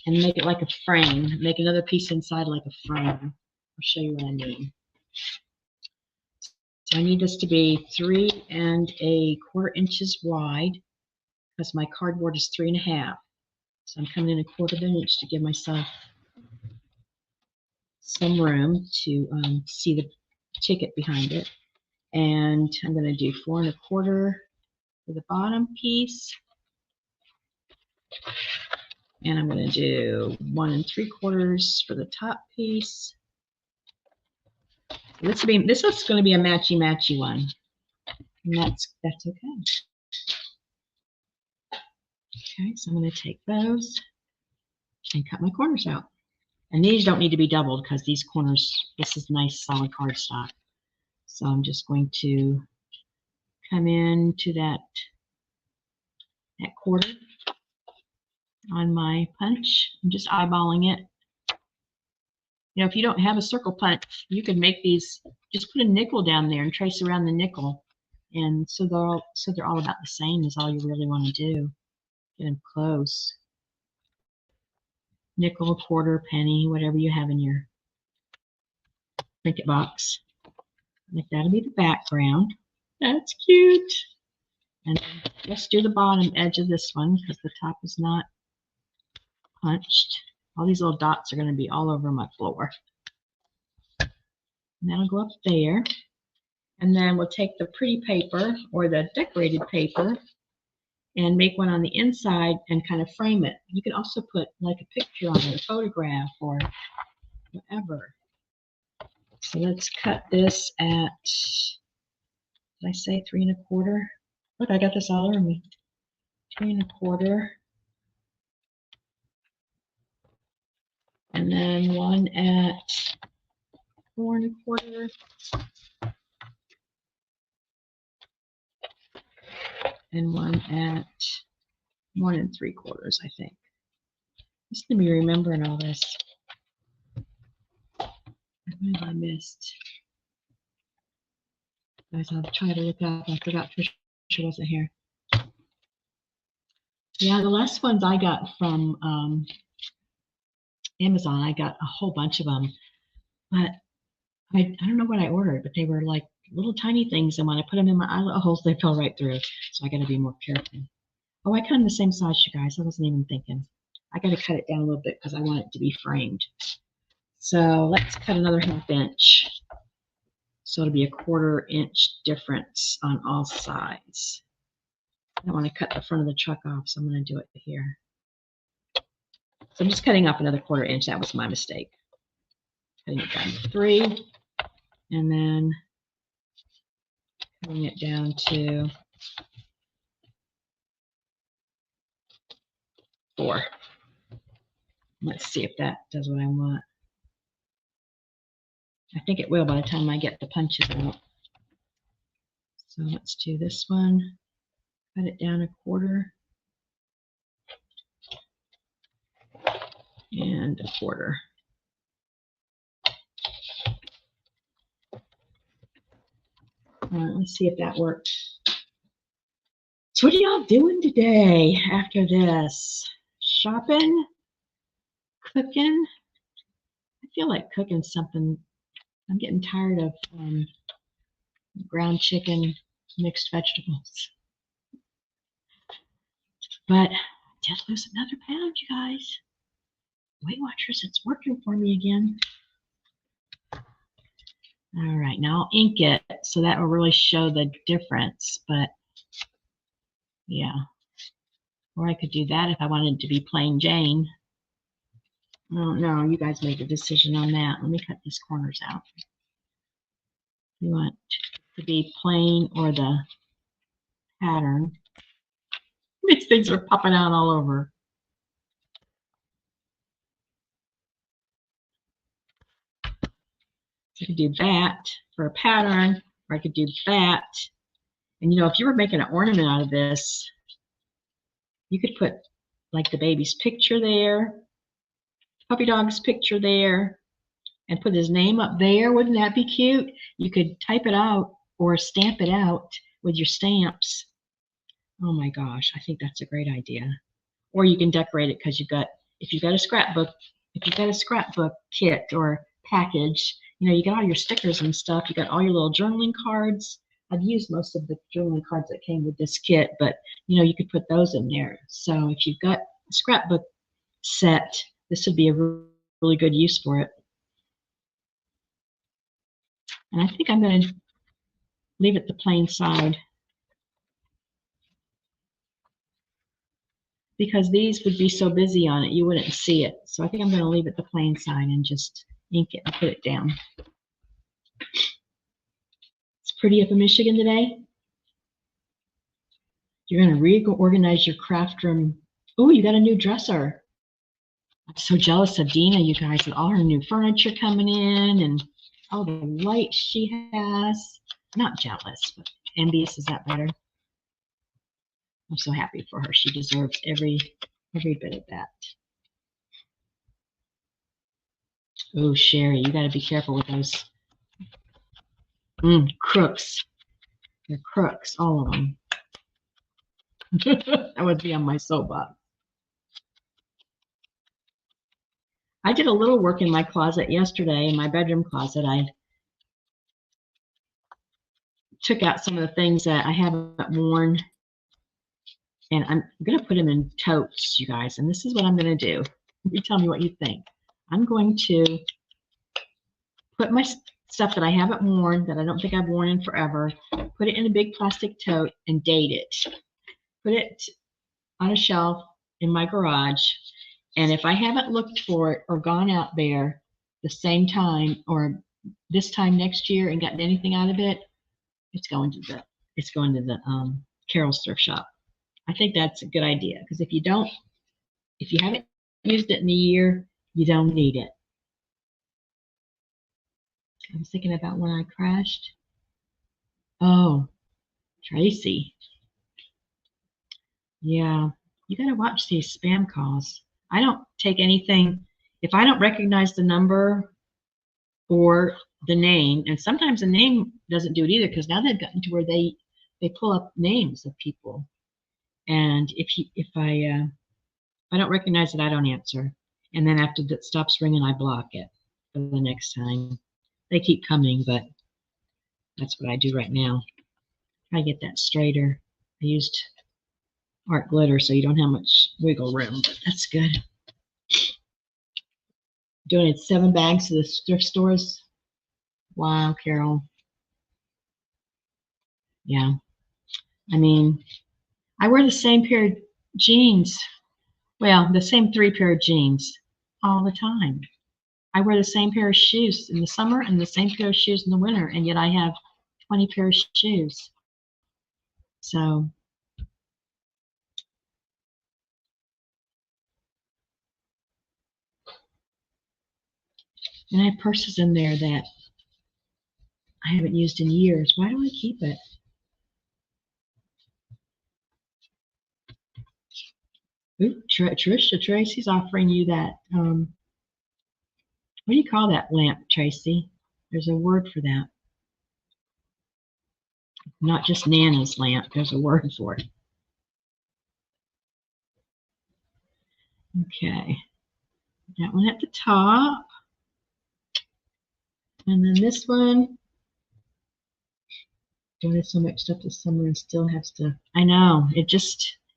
and make it like a frame. Make another piece inside like a frame. I'll show you what I mean. So I need this to be 3 1/4 inches wide because my cardboard is 3 1/2. So I'm coming in 1/4 of an inch to give myself some room to see the ticket behind it. And I'm going to do 4 1/4 for the bottom piece. And I'm going to do 1 3/4 for the top piece. This is going to be a matchy one, and that's okay. Okay, so I'm going to take those and cut my corners out. And these don't need to be doubled because these corners, this is nice solid cardstock. So I'm just going to come into that 1/4 on my punch. I'm just eyeballing it. You know, if you don't have a circle punch, you could make these, just put a nickel down there and trace around the nickel. And so they're all about the same is all you really want to do. Get them close. Nickel, quarter, penny, whatever you have in your trinket box. Like that'll be the background. That's cute. And let's do the bottom edge of this one because the top is not punched. All these little dots are going to be all over my floor. And that'll go up there. And then we'll take the pretty paper or the decorated paper and make one on the inside and kind of frame it. You can also put like a picture on it, a photograph or whatever. So let's cut this at, did I say 3 1/4? Look, I got this all over me. 3 1/4. And then one at 4 1/4. And one at 1 3/4, I think. Just to be remembering all this. What have I missed? Guys, I'll try to look up. I forgot Trisha wasn't here. Yeah, the last ones I got from Amazon, I got a whole bunch of them. But I don't know what I ordered, but they were like little tiny things. And when I put them in my eyelet holes, they fell right through. So I got to be more careful. Oh, I cut them the same size, you guys. I wasn't even thinking. I got to cut it down a little bit because I want it to be framed. So let's cut another 1/2 inch. So it'll be a 1/4 inch difference on all sides. I don't want to cut the front of the truck off, so I'm going to do it here. So I'm just cutting off another 1/4 inch. That was my mistake. Cutting it down to 3, and then cutting it down to 4. Let's see if that does what I want. I think it will by the time I get the punches out. So let's do this one. Cut it down 1/4 and 1/4. Let's see if that worked. So what are y'all doing today after this? Shopping? Cooking? I feel like cooking something. I'm getting tired of ground chicken, mixed vegetables. But I did lose another pound, you guys. Weight Watchers, it's working for me again. All right, now I'll ink it so that will really show the difference. But yeah, or I could do that if I wanted it to be plain Jane. Oh no, you guys made the decision on that. Let me cut these corners out. You want to be plain or the pattern. These things are popping out all over. So I could do that for a pattern, or I could do that. And you know, if you were making an ornament out of this, you could put like the baby's picture there, puppy dog's picture there, and put his name up there. Wouldn't that be cute? You could type it out or stamp it out with your stamps. Oh my gosh, I think that's a great idea. Or you can decorate it because if you've got a scrapbook kit or package, you know, you got all your stickers and stuff. You got all your little journaling cards. I've used most of the journaling cards that came with this kit, but you know, you could put those in there. So if you've got a scrapbook set, this would be a really good use for it. And I think I'm going to leave it the plain side because these would be so busy on it, you wouldn't see it. So I think I'm going to leave it the plain side and just ink it and put it down. It's pretty up in Michigan today. You're going to reorganize your craft room. Oh, you got a new dresser. I'm so jealous of Dina, you guys, with all her new furniture coming in and all the lights she has. Not jealous, but envious. Is that better? I'm so happy for her. She deserves every bit of that. Oh, Sherry, you got to be careful with those crooks. They're crooks, all of them. I would be on my soapbox. I did a little work in my closet yesterday, in my bedroom closet. I took out some of the things that I haven't worn, and I'm going to put them in totes, you guys. And this is what I'm going to do. You tell me what you think. I'm going to put my stuff that I haven't worn, that I don't think I've worn in forever, put it in a big plastic tote and date it. Put it on a shelf in my garage. And if I haven't looked for it or gone out there the same time or this time next year and gotten anything out of it, it's going to the Carol's thrift shop. I think that's a good idea because if you haven't used it in a year, you don't need it. I was thinking about when I crashed. Oh, Tracy. Yeah, you got to watch these spam calls. I don't take anything if I don't recognize the number or the name, and sometimes the name doesn't do it either because now they've gotten to where they pull up names of people. And if I don't recognize it, I don't answer. And then after that stops ringing, I block it for the next time. They keep coming, but that's what I do right now. I get that straighter. I used art glitter, so you don't have much wiggle room, but that's good. Donated 7 bags to the thrift stores. Wow, Carol. Yeah. I mean, I wear the same pair of jeans. Well, the same 3 pair of jeans all the time. I wear the same pair of shoes in the summer and the same pair of shoes in the winter, and yet I have 20 pairs of shoes. So And I have purses in there that I haven't used in years. Why do I keep it? Ooh, Tracy's offering you that, what do you call that lamp, Tracy? There's a word for that. Not just Nana's lamp, there's a word for it. Okay. That one at the top. And then this one. Doing so much stuff this summer and still has to, I know, it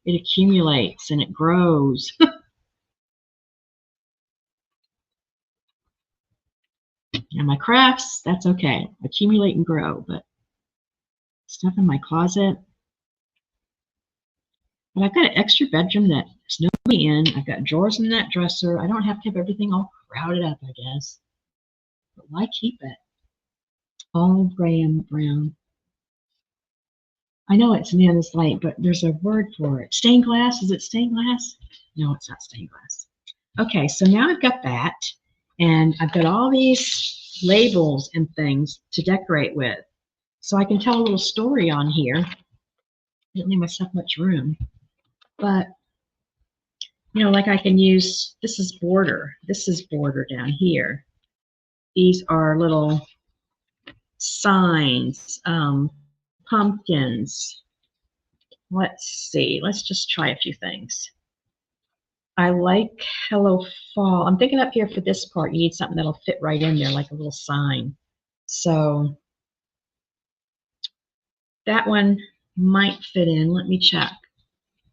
accumulates and it grows. And my crafts, that's okay. Accumulate and grow, but stuff in my closet. But I've got an extra bedroom that there's nobody in. I've got drawers in that dresser. I don't have to have everything all crowded up, I guess. But why keep it? Olive gray and brown. I know it's Nana's light, but there's a word for it. Stained glass? Is it stained glass? No, it's not stained glass. Okay, so now I've got that, and I've got all these labels and things to decorate with. So I can tell a little story on here. I didn't leave myself much room. But, you know, like I can use, this is border. This is border down here. These are little signs, pumpkins. Let's see. Let's just try a few things. I like Hello Fall. I'm thinking up here for this part, you need something that'll fit right in there, like a little sign. So that one might fit in. Let me check.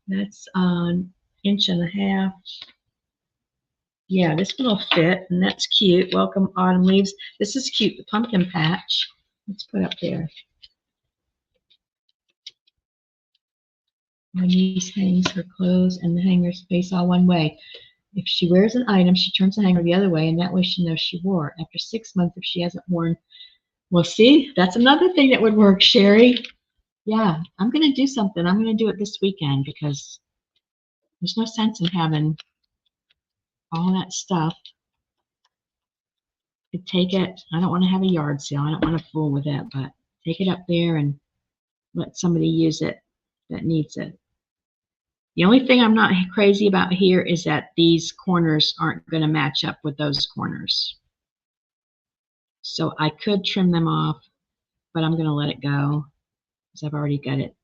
That's an 1.5 inches. Yeah, this one will fit, and that's cute. Welcome Autumn Leaves. This is cute, the pumpkin patch. Let's put up there. My niece hangs her clothes and the hangers face all one way. If she wears an item, she turns the hanger the other way, and that way she knows she wore it. After 6 months, if she hasn't worn, well, see, that's another thing that would work, Sherry. Yeah, I'm going to do something. I'm going to do it this weekend because there's no sense in having all that stuff. Could take it. I don't want to have a yard sale. I don't want to fool with it, but take it up there and let somebody use it that needs it. The only thing I'm not crazy about here is that these corners aren't going to match up with those corners. So I could trim them off, but I'm going to let it go because I've already got it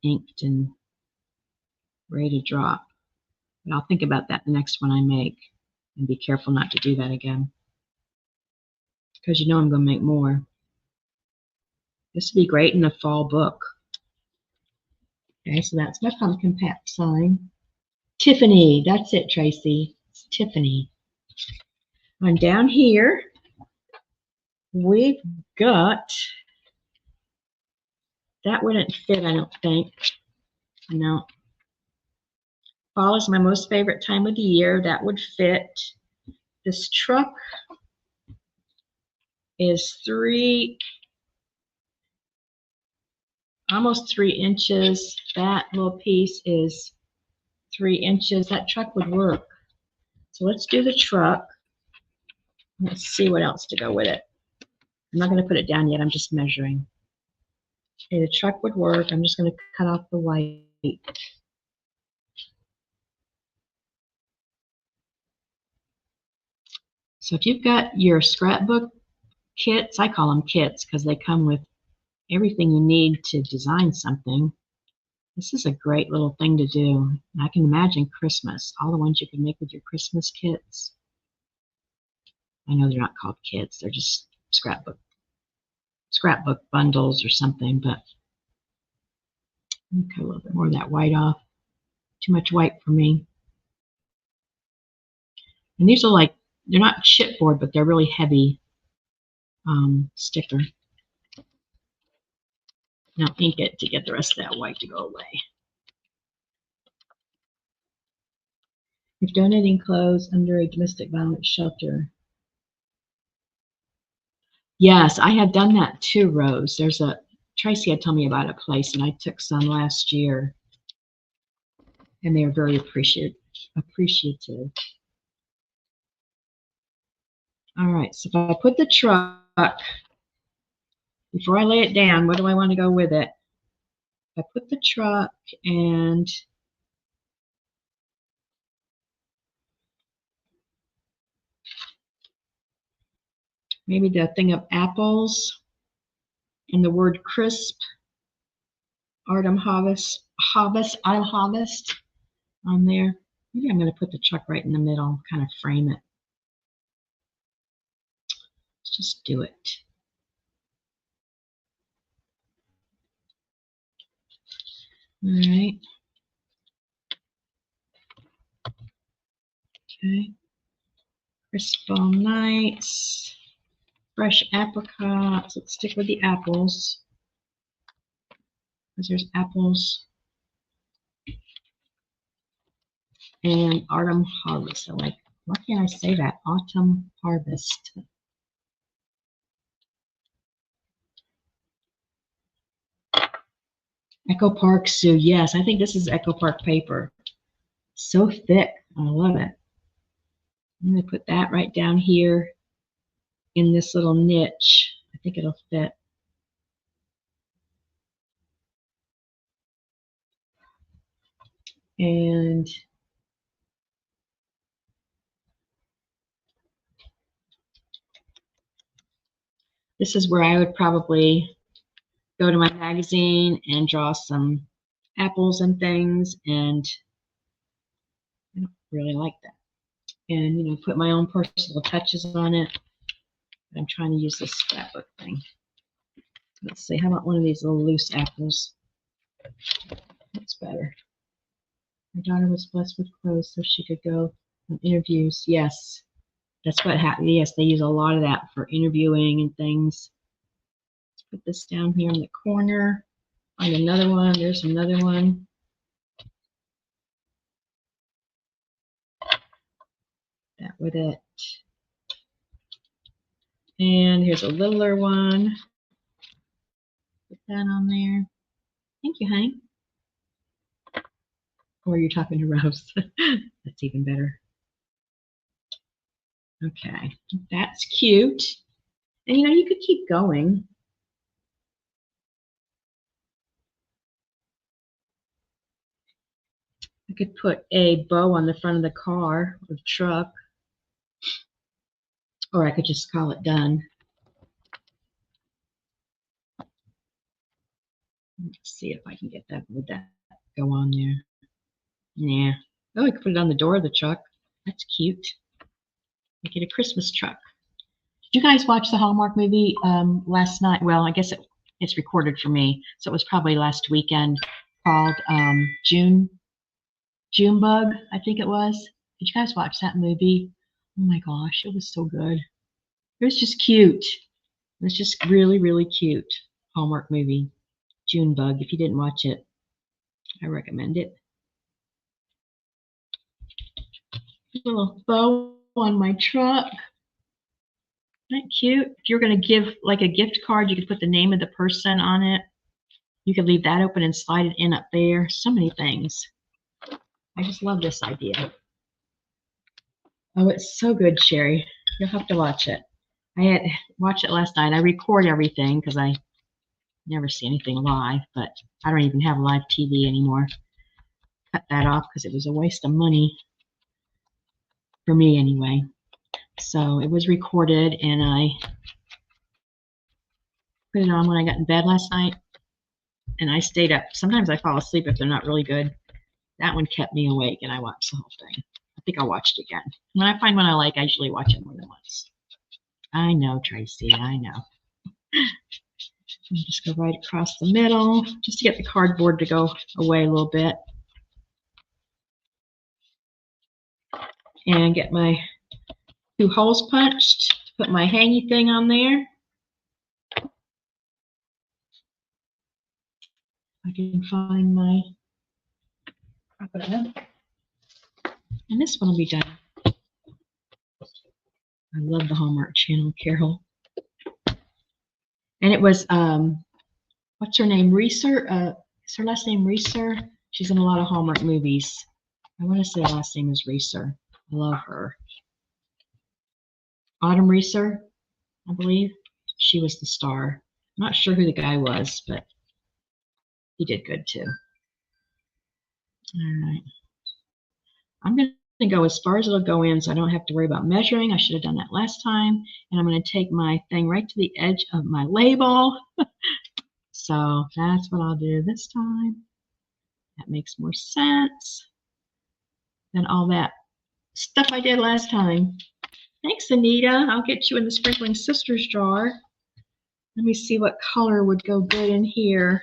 inked and ready to drop. But I'll think about that the next one I make and be careful not to do that again. Because you know I'm going to make more. This would be great in a fall book. Okay, so that's my pumpkin patch sign. Tiffany, that's it, Tracy. It's Tiffany. And down here, we've got, that wouldn't fit, I don't think. No. Fall is my most favorite time of the year. That would fit. This truck is almost 3 inches. That little piece is 3 inches. That truck would work. So let's do the truck. Let's see what else to go with it. I'm not going to put it down yet. I'm just measuring. Okay, the truck would work. I'm just going to cut off the white. So if you've got your scrapbook kits, I call them kits because they come with everything you need to design something. This is a great little thing to do. I can imagine Christmas, all the ones you can make with your Christmas kits. I know they're not called kits, they're just scrapbook bundles or something, but cut a little bit more of that white off. Too much white for me. And these are like, they're not chipboard, but they're really heavy sticker. Now ink it to get the rest of that white to go away. If donating clothes under a domestic violence shelter. Yes, I have done that too, Rose. Tracy had told me about a place, and I took some last year, and they were very appreciative. All right, so if I put the truck, before I lay it down, what do I want to go with it? I put the truck and maybe the thing of apples and the word crisp, autumn harvest on there. Maybe I'm going to put the truck right in the middle, kind of frame it. Let's just do it. All right. Okay. Crisp fall nights. Fresh apricots. Let's stick with the apples. Because there's apples. And autumn harvest. So like, why can't I say that? Autumn harvest. Echo Park Sue. Yes, I think this is Echo Park paper. So thick. I love it. I'm going to put that right down here in this little niche. I think it'll fit. And this is where I would probably go to my magazine and draw some apples and things, and I don't really like that. And, you know, put my own personal touches on it. I'm trying to use this scrapbook thing. Let's see, how about one of these little loose apples? That's better. My daughter was blessed with clothes so she could go on interviews. Yes, that's what happened. Yes, they use a lot of that for interviewing and things. Let's put this down here in the corner. Find another one. There's another one. That with it. And here's a littler one. Put that on there. Thank you, honey. Or you're talking to Rose. That's even better. Okay, that's cute. And you know, you could keep going. I could put a bow on the front of the car or truck. Or I could just call it done. Let's see if I can get that. Would that go on there? Yeah. Oh, I could put it on the door of the truck. That's cute. Make it a Christmas truck. Did you guys watch the Hallmark movie last night? Well, I guess it's recorded for me, so it was probably last weekend, called Junebug, I think it was. Did you guys watch that movie? Oh my gosh, it was so good. It was just cute. It was just really, really cute. Hallmark movie, Junebug. If you didn't watch it, I recommend it. A little bow on my truck. Isn't that cute? If you're going to give like a gift card, you could put the name of the person on it. You could leave that open and slide it in up there. So many things. I just love this idea. Oh, it's so good, Sherry. You'll have to watch it. I had watched it last night. I record everything because I never see anything live, but I don't even have live TV anymore. Cut that off because it was a waste of money for me anyway. So it was recorded, and I put it on when I got in bed last night, and I stayed up. Sometimes I fall asleep if they're not really good. That one kept me awake, and I watched the whole thing. I think I'll watch it again. When I find one I like, I usually watch it more than once. I know, Tracy, I know. Just go right across the middle, just to get the cardboard to go away a little bit. And get my 2 holes punched to put my hangy thing on there. I can find my crocodile. And this one will be done. I love the Hallmark Channel, Carol. And it was, what's her name? Reeser? Is her last name Reeser? She's in a lot of Hallmark movies. I want to say her last name is Reeser. I love her. Autumn Reeser, I believe. She was the star. I'm not sure who the guy was, but he did good too. All right. I'm going to go as far as it'll go in so I don't have to worry about measuring. I should have done that last time. And I'm going to take my thing right to the edge of my label. So that's what I'll do this time. That makes more sense than all that stuff I did last time. Thanks, Anita. I'll get you in the Sprinkling Sisters jar. Let me see what color would go good in here.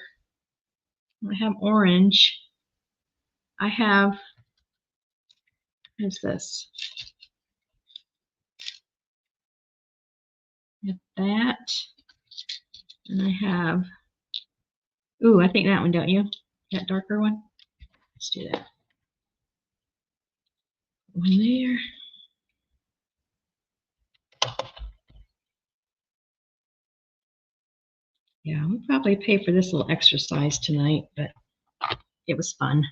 I have orange. I have, what is this? I have that. And I have, ooh, I think that one, don't you? That darker one? Let's do that. One there. Yeah, we'll probably pay for this little exercise tonight, but it was fun.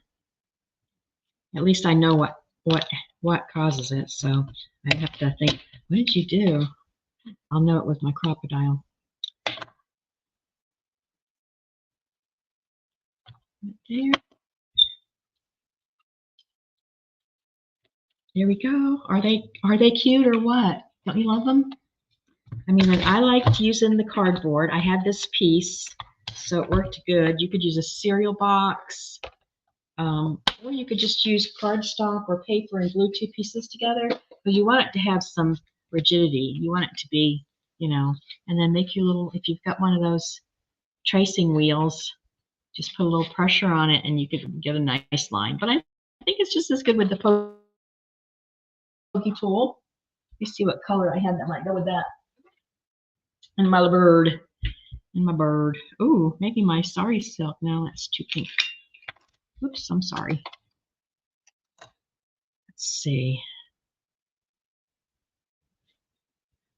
At least I know what causes it, so I have to think, what did you do? I'll know it with my crocodile. Right there. There we go. Are they cute or what? Don't you love them? I mean, I liked using the cardboard. I had this piece, so it worked good. You could use a cereal box, or you could just use cardstock or paper and glue two pieces together. But you want it to have some rigidity. You want it to be, and then make your little, if you've got one of those tracing wheels, just put a little pressure on it and you could get a nice line. But I think it's just as good with the pokey tool. You see what color I had that might go with that. And my bird. And my bird. Ooh, maybe my sari silk. No, that's too pink. Oops, I'm sorry. Let's see.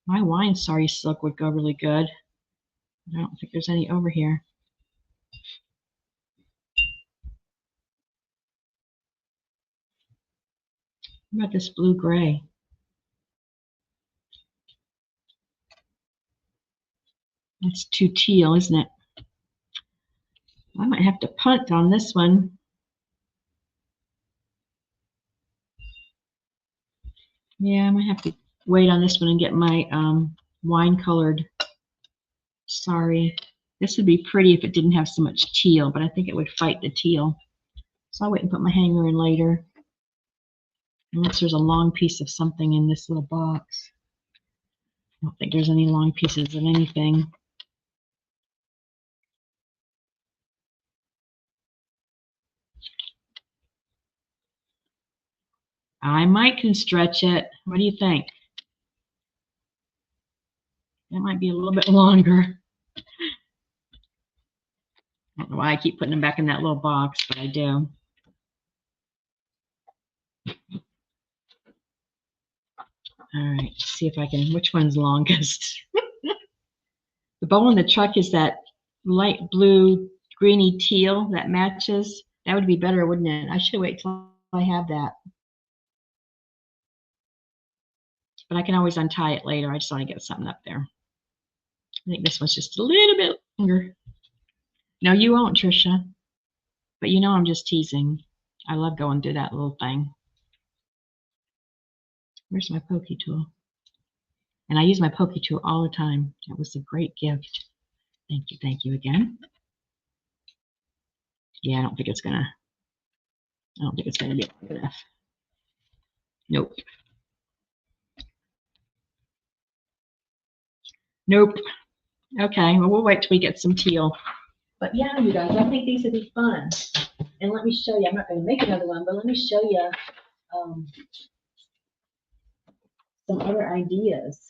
My wine sari silk would go really good. I don't think there's any over here. What about this blue gray? That's too teal, isn't it? I might have to punt on this one. Yeah, I might have to wait on this one and get my wine colored sari. This would be pretty if it didn't have so much teal, but I think it would fight the teal. So I'll wait and put my hanger in later. Unless there's a long piece of something in this little box. I don't think there's any long pieces of anything. I might can stretch it. What do you think? That might be a little bit longer. I don't know why I keep putting them back in that little box, but I do. All right, see if I can, which one's longest? The bowl in the truck is that light blue, greeny teal that matches. That would be better, wouldn't it? I should wait till I have that. But I can always untie it later. I just want to get something up there. I think this one's just a little bit longer. No, you won't, Trisha. But you know I'm just teasing. I love going through that little thing. Where's my pokey tool? And I use my pokey tool all the time. That was a great gift. Thank you again. Yeah, I don't think it's gonna be long enough. Nope. Nope. Okay, well, we'll wait till we get some teal. But yeah, you guys, I think these would be fun. And let me show you, I'm not going to make another one, but let me show you some other ideas.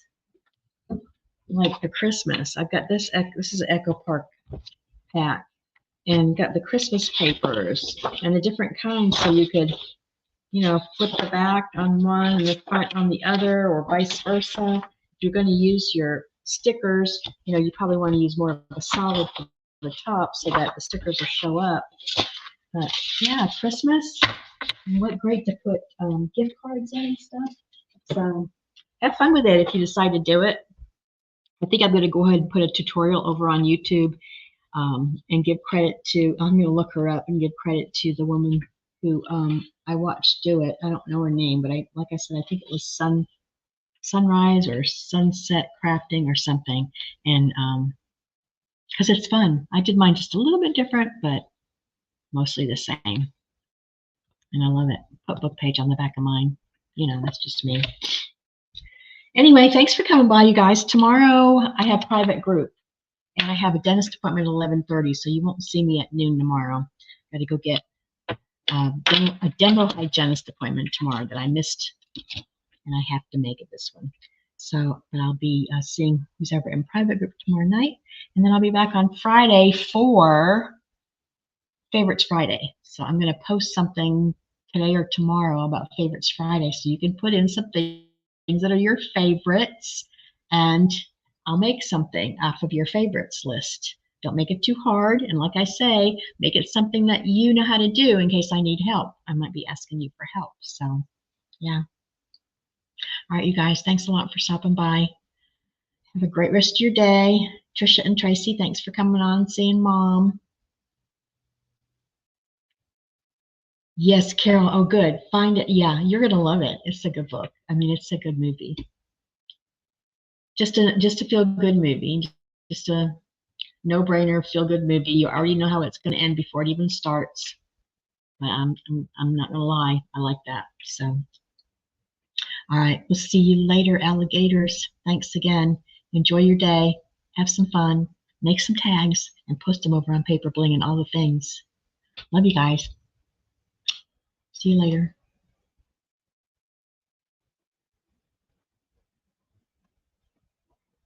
Like the Christmas. I've got this is an Echo Park pack. And got the Christmas papers and the different kinds, so you could, flip the back on one and the front on the other, or vice versa. If you're going to use your stickers, you probably want to use more of a solid for the top so that the stickers will show up. But yeah, Christmas, what great to put gift cards in and stuff. So have fun with it if you decide to do it. I think I'm going to go ahead and put a tutorial over on YouTube and give credit to, I'm going to look her up and give credit to the woman who I watched do it. I don't know her name, but like I said, I think it was Sunrise or Sunset Crafting or something. And because it's fun. I did mine just a little bit different, but mostly the same. And I love it. Put book page on the back of mine. You know, that's just me. Anyway, thanks for coming by, you guys. Tomorrow I have private group, and I have a dentist appointment at 11:30, so you won't see me at noon tomorrow. Got to go get a dental hygienist appointment tomorrow that I missed, and I have to make it this one. So, but I'll be seeing who's ever in private group tomorrow night, and then I'll be back on Friday for Favorites Friday. So I'm going to post something today or tomorrow about Favorites Friday, so you can put in some things that are your favorites, and I'll make something off of your favorites list. Don't make it too hard, and like I say, make it something that you know how to do in case I need help. I might be asking you for help. So, yeah. All right, you guys, thanks a lot for stopping by. Have a great rest of your day. Trisha and Tracy, thanks for coming on, seeing Mom. Yes, Carol. Oh, good. Find it. Yeah, you're gonna love it. It's a good book. I mean, it's a good movie. Just a feel good movie. Just a no-brainer feel good movie. You already know how it's gonna end before it even starts. But I'm not gonna lie. I like that. So, all right. We'll see you later, alligators. Thanks again. Enjoy your day. Have some fun. Make some tags and post them over on Paper Bling and all the things. Love you guys. See you later.